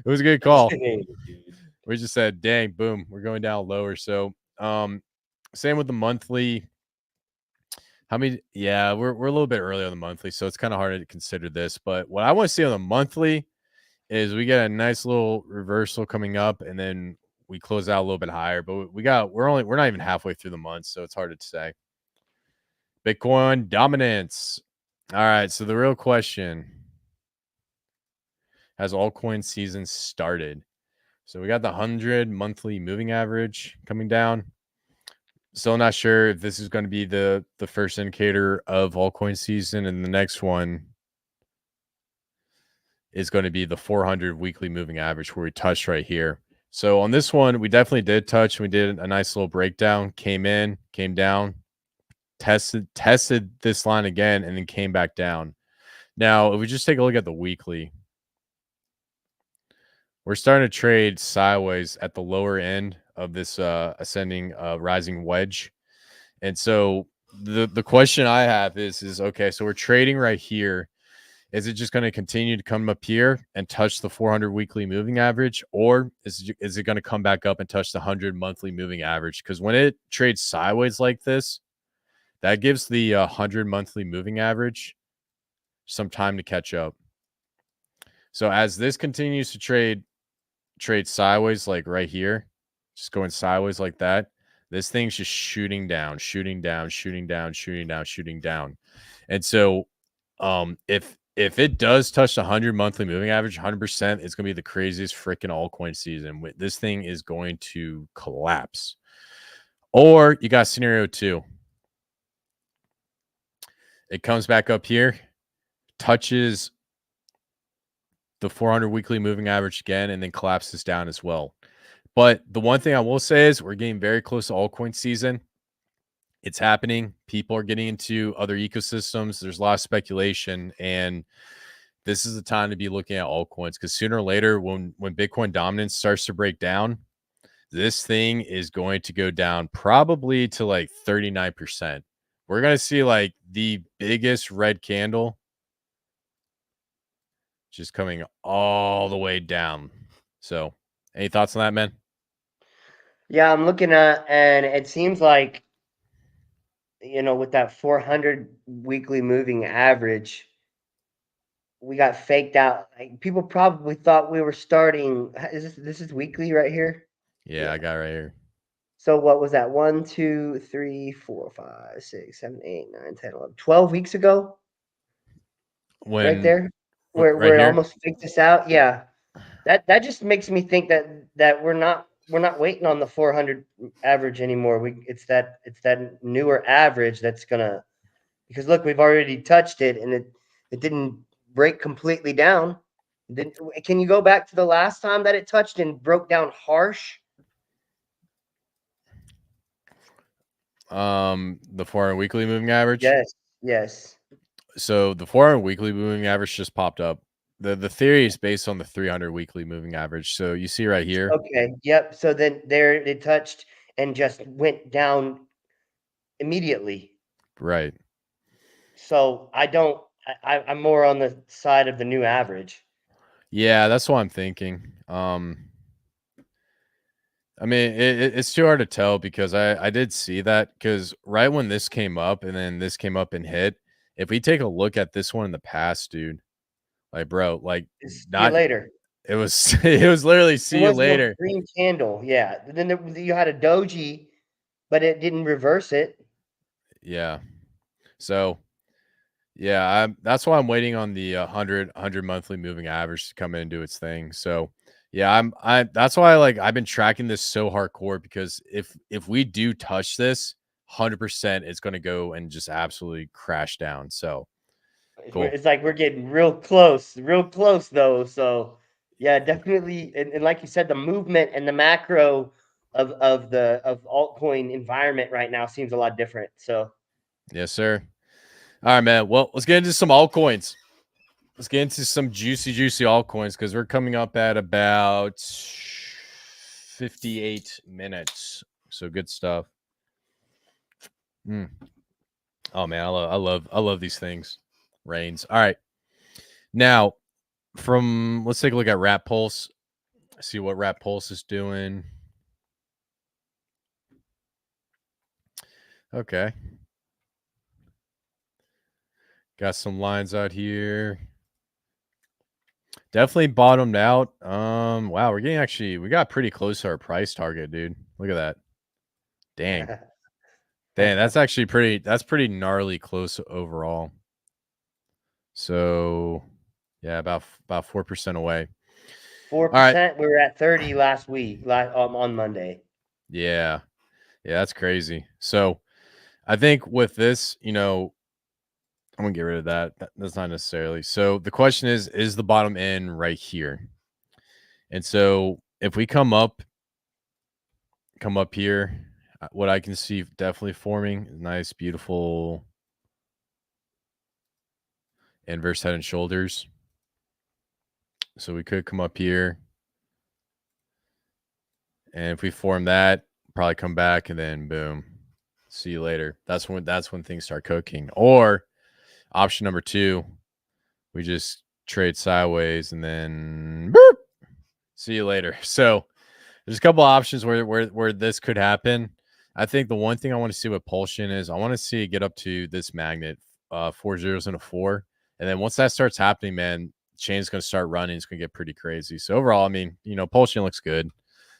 was a good call. We just said, dang, boom, we're going down lower. So same with the monthly. How many? Yeah, we're a little bit early on the monthly, so it's kind of hard to consider this. But what I want to see on the monthly is we get a nice little reversal coming up, and then we close out a little bit higher. But we're not even halfway through the month, so it's hard to say. Bitcoin dominance. All right, so the real question: has altcoin season started? So we got the 100 monthly moving average coming down. Still not sure if this is going to be the first indicator of altcoin season, and the next one is going to be the 400 weekly moving average where we touched right here. So on this one, we definitely did touch. We did a nice little breakdown, came in, came down, tested this line again, and then came back down. Now, if we just take a look at the weekly, we're starting to trade sideways at the lower end of this ascending rising wedge. And so the question I have is okay, so we're trading right here. Is it just going to continue to come up here and touch the 400 weekly moving average, or is it going to come back up and touch the 100 monthly moving average? Because when it trades sideways like this, that gives the 100 monthly moving average some time to catch up. So as this continues to trade sideways, like right here, just going sideways like that, this thing's just shooting down, shooting down, shooting down, shooting down, shooting down. And so if if it does touch the 100 monthly moving average, 100%, it's going to be the craziest freaking altcoin season. This thing is going to collapse. Or you got scenario 2. It comes back up here, touches the 400 weekly moving average again, and then collapses down as well. But the one thing I will say is we're getting very close to altcoin season. It's happening. People are getting into other ecosystems. There's a lot of speculation, and this is the time to be looking at altcoins, because sooner or later, when Bitcoin dominance starts to break down, this thing is going to go down probably to like 39%. We're going to see like the biggest red candle just coming all the way down. So, any thoughts on that, man? Yeah, I'm looking at, and it seems like, with that 400 weekly moving average, we got faked out. Like, people probably thought we were starting. This is weekly right here? Yeah, I got it right here. So what was that? 1, 2, 3, 4, 5, 6, 7, 8, 9, 10, 11, 12 weeks ago? Right there? Where right it here? almost faked us out? Yeah. That just makes me think that we're not waiting on the 400 average anymore. It's that newer average that's gonna, because look, we've already touched it, and it didn't break completely down. Can you go back to the last time that it touched and broke down harsh? The 400 weekly moving average? Yes. So the 400 weekly moving average just popped up. The theory is based on the 300 weekly moving average. So you see right here. Okay. Yep. So then there it touched and just went down immediately. Right. So I'm more on the side of the new average. Yeah, that's what I'm thinking. I mean, it's too hard to tell, because I did see that, because right when this came up and then this came up and hit, if we take a look at this one in the past, dude, like, bro, like, See you not, later. it was it was literally see There you was no later. green candle. Yeah. Then you had a doji, but it didn't reverse it. Yeah. So yeah, that's why I'm waiting on the 100 monthly moving average to come in and do its thing. So yeah, that's why I've been tracking this so hardcore, because if we do touch this 100%, it's going to go and just absolutely crash down. So cool. It's like we're getting real close though. So yeah, definitely. And like you said, the movement and the macro of altcoin environment right now seems a lot different. So Yes, sir. All right, man. Well, let's get into some altcoins. Let's get into some juicy altcoins, because we're coming up at about 58 minutes. So good stuff. Oh man, I love these things. Rains. All right. Now, let's take a look at Rat Pulse. See what Rat Pulse is doing. Okay. Got some lines out here. Definitely bottomed out. Wow, we got pretty close to our price target, dude. Look at that. Dang. Dang, that's pretty gnarly close overall. So yeah, about 4% away. 4%. We were at 30 last week, on Monday. Yeah, that's crazy. So I think with this, I'm gonna get rid of that. That's not necessarily. So the question is the bottom end right here? And so if we come up here, what I can see definitely forming is nice, beautiful inverse head and shoulders. So we could come up here, and if we form that, probably come back, and then boom, see you later. That's when things start cooking. Or option number 2, we just trade sideways, and then boop, see you later. So there's a couple options where this could happen. I think the one thing I want to see with Pulsion is I want to see it get up to this magnet, 4 zeros and a 4. And then once that starts happening, man, chain's going to start running. It's going to get pretty crazy. So overall, I mean, Pulsion looks good.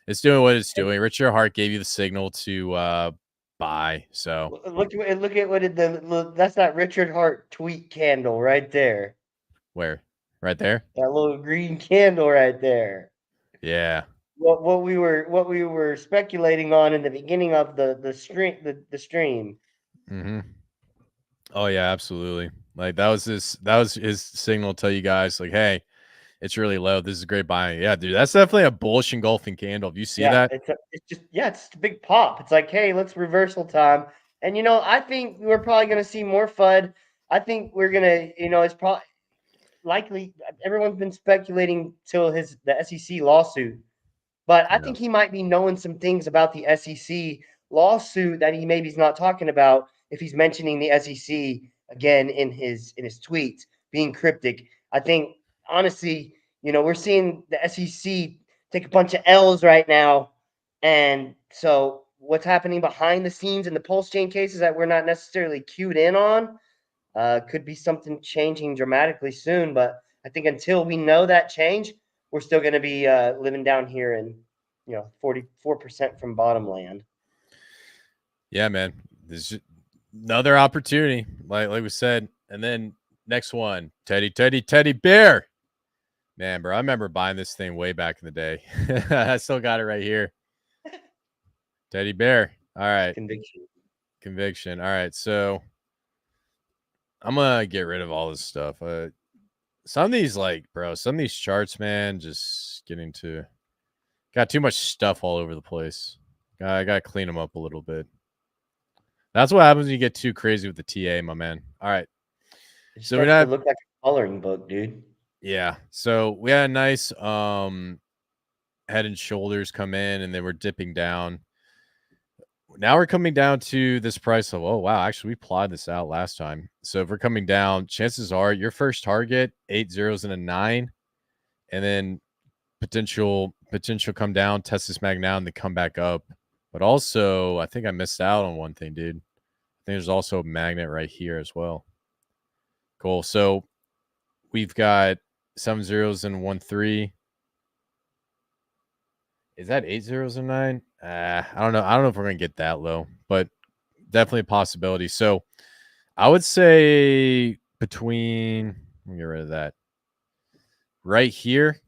It's doing what it's doing. Richard Hart gave you the signal to buy. So look at what that's that Richard Hart tweet candle right there. Where? Right there? That little green candle right there. Yeah. What we were speculating on in the beginning of the stream. Mm-hmm. Oh yeah, absolutely. Like that was his signal to tell you guys, like, hey, it's really low. This is great buying. Yeah, dude, that's definitely a bullish engulfing candle. Do you see Yeah, that? it's just it's just a big pop. It's like, hey, let's reversal time. And I think we're probably gonna see more FUD. I think we're gonna, it's probably likely everyone's been speculating till the SEC lawsuit. But I Yeah. think he might be knowing some things about the SEC lawsuit that he maybe is not talking about if he's mentioning the SEC again in his tweets, being cryptic. I think honestly, we're seeing the SEC take a bunch of L's right now, and so what's happening behind the scenes in the pulse chain cases that we're not necessarily cued in on could be something changing dramatically soon. But I think until we know that change, we're still going to be living down here in 44% from bottom land. Yeah, man. This is another opportunity, like we said. And then next one, Teddy Bear. Man, bro, I remember buying this thing way back in the day. I still got it right here. Teddy Bear. All right. Conviction. All right. So I'm gonna get rid of all this stuff. Some of these, some of these charts, man, just getting to got too much stuff all over the place. I gotta clean them up a little bit. That's what happens when you get too crazy with the TA, my man. All right. It So we starts to have look like a coloring book, dude. yeah. So we had a nice head and shoulders come in, and then we're dipping down. Now we're coming down to this price level. Oh wow, actually we plotted this out last time. So if we're coming down, chances are your first target 8 zeros and a 9, and then potential come down, test this mag now, and then come back up. But also, I think I missed out on one thing, dude. I think there's also a magnet right here as well. Cool. So we've got 7 zeros and 1 3. Is that 8 zeros and 9? I don't know. I don't know if we're gonna get that low, but definitely a possibility. So I would say between, let me get rid of that. Right here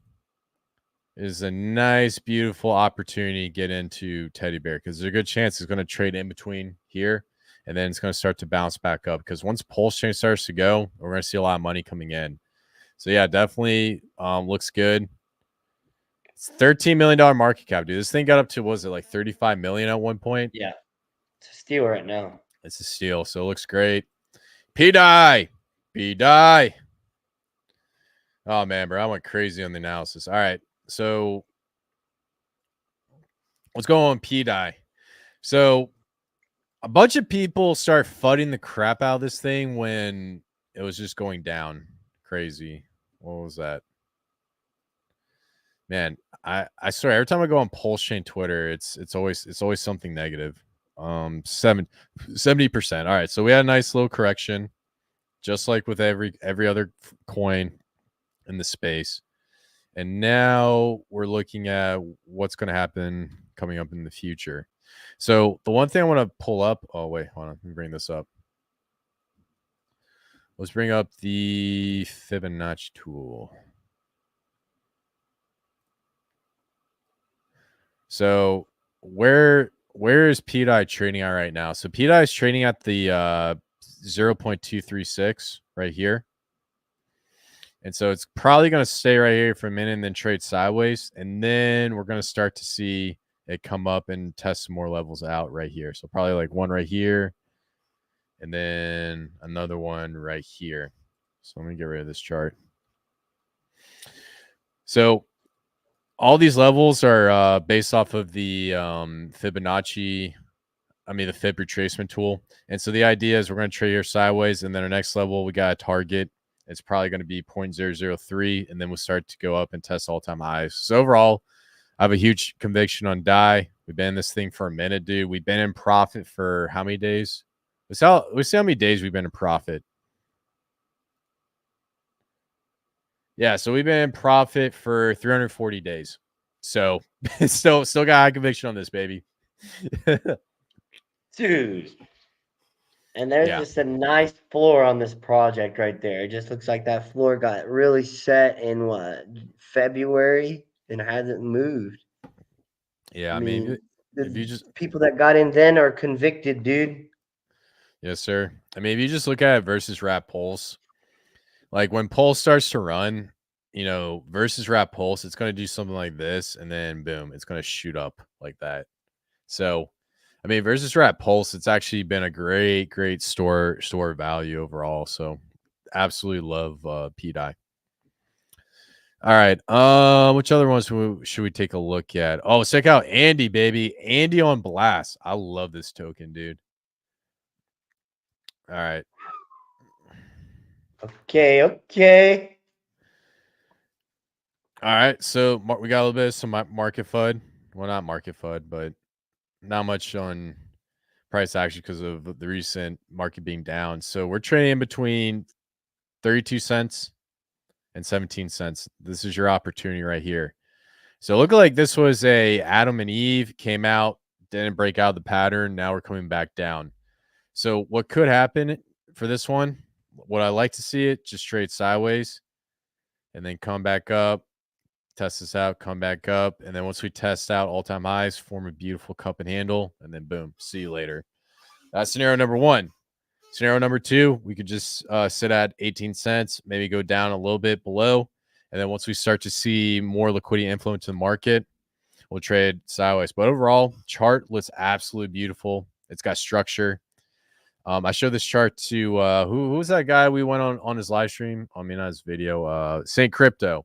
is a nice, beautiful opportunity to get into Teddy Bear because there's a good chance it's going to trade in between here, and then it's going to start to bounce back up because once Pulse Chain starts to go, we're going to see a lot of money coming in. So yeah, definitely looks good. It's $13 million market cap, dude. This thing got up to, was it like 35 million at one point? Yeah, it's a steal right now. It's a steal, so it looks great. P-Die. Oh man, bro, I went crazy on the analysis. All right, so let's go on P-Die. So a bunch of people start fudding the crap out of this thing when it was just going down crazy. What was that? Man, I swear every time I go on Pulse Chain Twitter, it's always something negative. 70%. All right, so we had a nice little correction, just like with every other coin in the space. And now we're looking at what's going to happen coming up in the future. So the one thing I want to pull up, oh wait, hold on, let me bring this up. Let's bring up the Fibonacci tool. So where is PDI trading at right now? So PDI is trading at the 0.236 right here. And so it's probably going to stay right here for a minute and then trade sideways. And then we're going to start to see it come up and test some more levels out right here. So probably like one right here and then another one right here. So let me get rid of this chart. So all these levels are based off of the Fibonacci, the Fib retracement tool. And so the idea is we're going to trade here sideways, and then our next level, we got a target. It's probably going to be 0.003, and then we'll start to go up and test all-time highs. So overall, I have a huge conviction on DAI. We've been in this thing for a minute, dude. We've been in profit for how many days? Let's see how many days we've been in profit. Yeah, so we've been in profit for 340 days. So still got high conviction on this, baby. Dude. And there's Yeah. just a nice floor on this project right there. It just looks like that floor got really set in what, February, and hasn't moved. Yeah. I I mean, mean, if you the just, people that got in then are convicted, dude. yes, sir. I mean, if you just look at it versus wrap pulse, like when pulse starts to run, versus wrap pulse, it's going to do something like this. And then boom, it's going to shoot up like that. So, I mean, versus wrap pulse, it's actually been a great store value overall. So, absolutely love PDI. All right. Which other ones should we take a look at? Oh, check out Andy, baby. Andy on blast. I love this token, dude. All right. Okay. All right. So we got a little bit of some market FUD. Well, not market FUD, but not much on price action because of the recent market being down. So we're trading in between 32 cents and 17 cents. This is your opportunity right here. So look like this was a Adam and Eve, came out, didn't break out of the pattern. Now we're coming back down. So what could happen for this one? What I like to see it just trade sideways and then come back up, test this out, come back up. And then once we test out all-time highs, form a beautiful cup and handle, and then boom, see you later. That's scenario number one. Scenario number two, we could just sit at 18 cents, maybe go down a little bit below. And then once we start to see more liquidity influence in the market, we'll trade sideways. But overall, chart looks absolutely beautiful. It's got structure. I showed this chart to who was that guy we went on his live stream? I mean, not his video. Saint Crypto.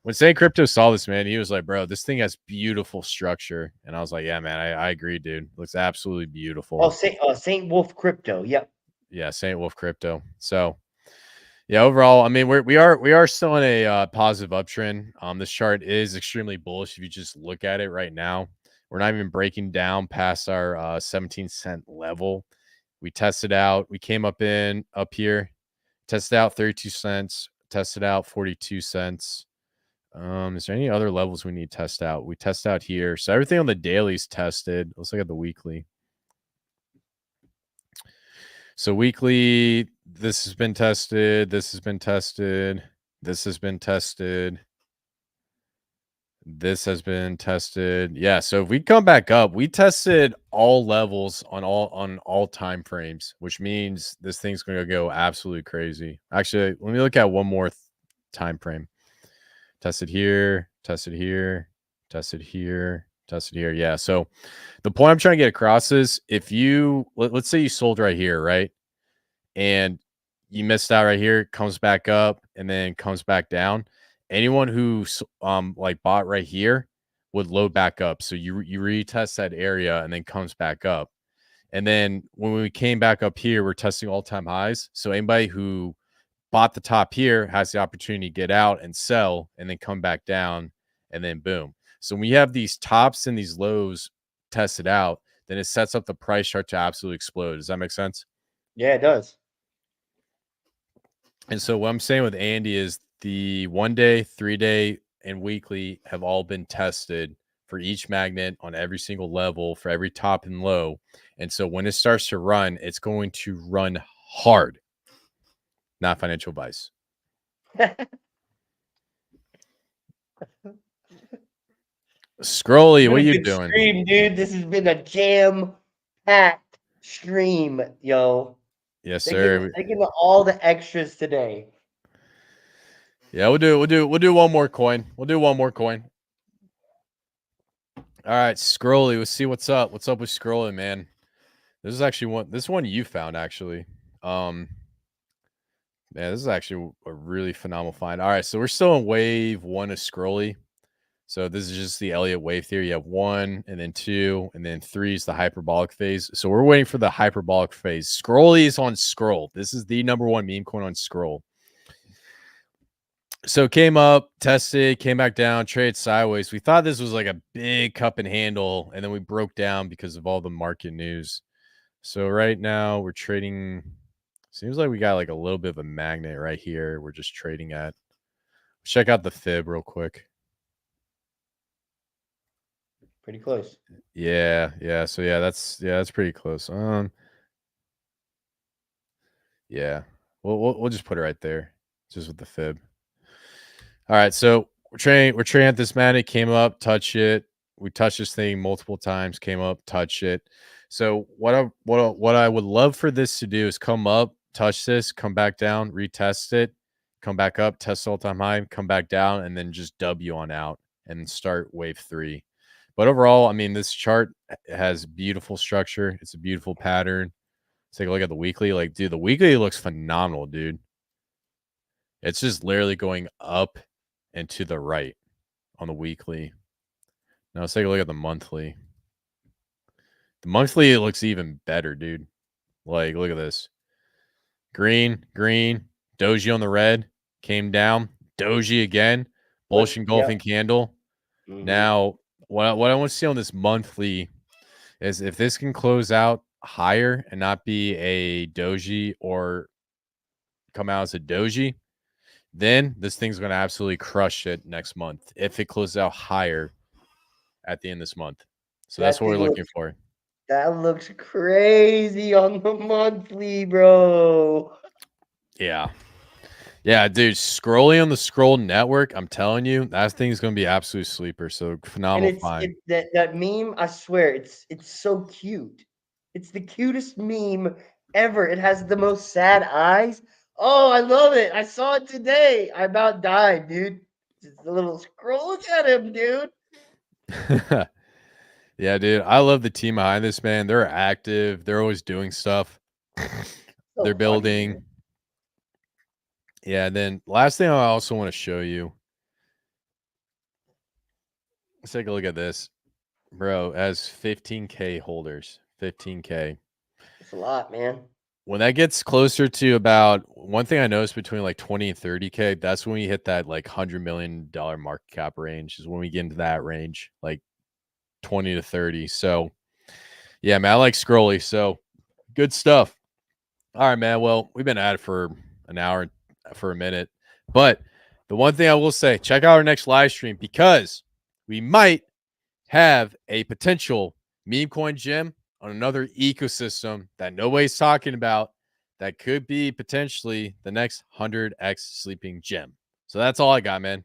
When Saint Crypto saw this, man, he was like, "Bro, this thing has beautiful structure." And I was like, "Yeah, man, I agree, dude. Looks absolutely beautiful." Oh, Saint Wolf Crypto. Yep. Yeah, Saint Wolf Crypto. So yeah, overall, I mean, we are still in a positive uptrend. This chart is extremely bullish if you just look at it right now. We're not even breaking down past our 17-cent level. We tested out. We came up here, tested out 32 cents, tested out 42 cents. Is there any other levels we need to test out? We test out here. So everything on the daily's tested. Let's look at the weekly. So weekly, this has been tested. This has been tested. This has been tested. This has been tested. Yeah. So if we come back up, we tested all levels on all time frames, which means this thing's going to go absolutely crazy. Actually, let me look at one more time frame. Tested here, tested here, tested here, tested here. Yeah. So the point I'm trying to get across is if you let's say you sold right here, right? And you missed out right here, comes back up and then comes back down. Anyone who like bought right here would load back up. So you retest that area and then comes back up. And then when we came back up here, we're testing all-time highs. So anybody who bought the top here has the opportunity to get out and sell and then come back down and then boom. So when you have these tops and these lows tested out, then it sets up the price chart to absolutely explode. Does that make sense? Yeah, it does. And so what I'm saying with Andy is the 1 day, 3 day, and weekly have all been tested for each magnet on every single level for every top and low. And so when it starts to run, it's going to run hard, not financial advice. Scrolly, what are you doing? Stream, dude. This has been a jam-packed stream, yo. Yes, They sir. give all the extras today. Yeah, we'll do one more coin. We'll do one more coin. All right, Scrolly, let's see what's up. What's up with Scrolly, man? This is actually one you found actually. Man, this is actually a really phenomenal find. All right, so we're still in wave 1 of Scrolly. So this is just the Elliott wave theory. You have 1 and then 2 and then 3 is the hyperbolic phase. So we're waiting for the hyperbolic phase. Scrolly is on Scroll. This is the #1 meme coin on Scroll. So came up, tested, came back down, traded sideways. We thought this was like a big cup and handle, and then we broke down because of all the market news. So right now we're trading. Seems like we got like a little bit of a magnet right here. We're just trading at. Check out the fib real quick. Pretty close. Yeah. So that's pretty close. Yeah. We'll just put it right there, just with the fib. All right, so we're trading at this man. It came up, touch it. We touched this thing multiple times, came up, touch it. So what I would love for this to do is come up, touch this, come back down, retest it, come back up, test all time high, come back down, and then just W on out and start wave 3. But overall, I mean, this chart has beautiful structure. It's a beautiful pattern. Let's take a look at the weekly. Like, dude, the weekly looks phenomenal, dude. It's just literally going up and to the right on the weekly. Now let's take a look at the monthly. The monthly, it looks even better, dude. Like, look at this. Green, doji on the red, came down, doji again, bullish engulfing candle. Now, what I want to see on this monthly is if this can close out higher and not be a doji or come out as a doji, then this thing's going to absolutely crush it next month if it closes out higher at the end of this month. So that's what we're looking for. That looks crazy on the monthly, bro. Yeah. Yeah, dude. Scrolling on the Scroll network, I'm telling you, that thing's going to be absolute sleeper. So phenomenal find. That meme, I swear, it's so cute. It's the cutest meme ever. It has the most sad eyes. Oh, I love it. I saw it today. I about died, dude. Just a little scroll. Look at him, dude. Yeah, dude. I love the team behind this, man. They're active. They're always doing stuff. They're building. Funny, yeah, and then last thing I also want to show you. Let's take a look at this. Bro, as 15K holders. 15K. It's a lot, man. When that gets closer to about one thing I noticed between like 20 and 30K, that's when we hit that like $100 million market cap range, is when we get into that range, like 20 to 30. So yeah, man, I like Scrolly. So good stuff. All right, man. Well, we've been at it for an hour, for a minute. But the one thing I will say, check out our next live stream, because we might have a potential Memecoin gem on another ecosystem that nobody's talking about that could be potentially the next 100x sleeping gem. So that's all I got, man.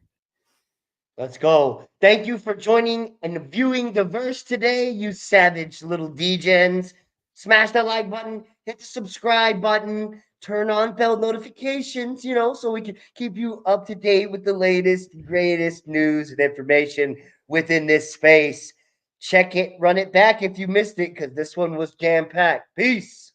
Let's go. Thank you for joining and viewing the verse today, you savage little degens. Smash that like button, hit the subscribe button, turn on bell notifications, so we can keep you up to date with the latest, greatest news and information within this space. Check it, run it back if you missed it, because this one was jam-packed. Peace.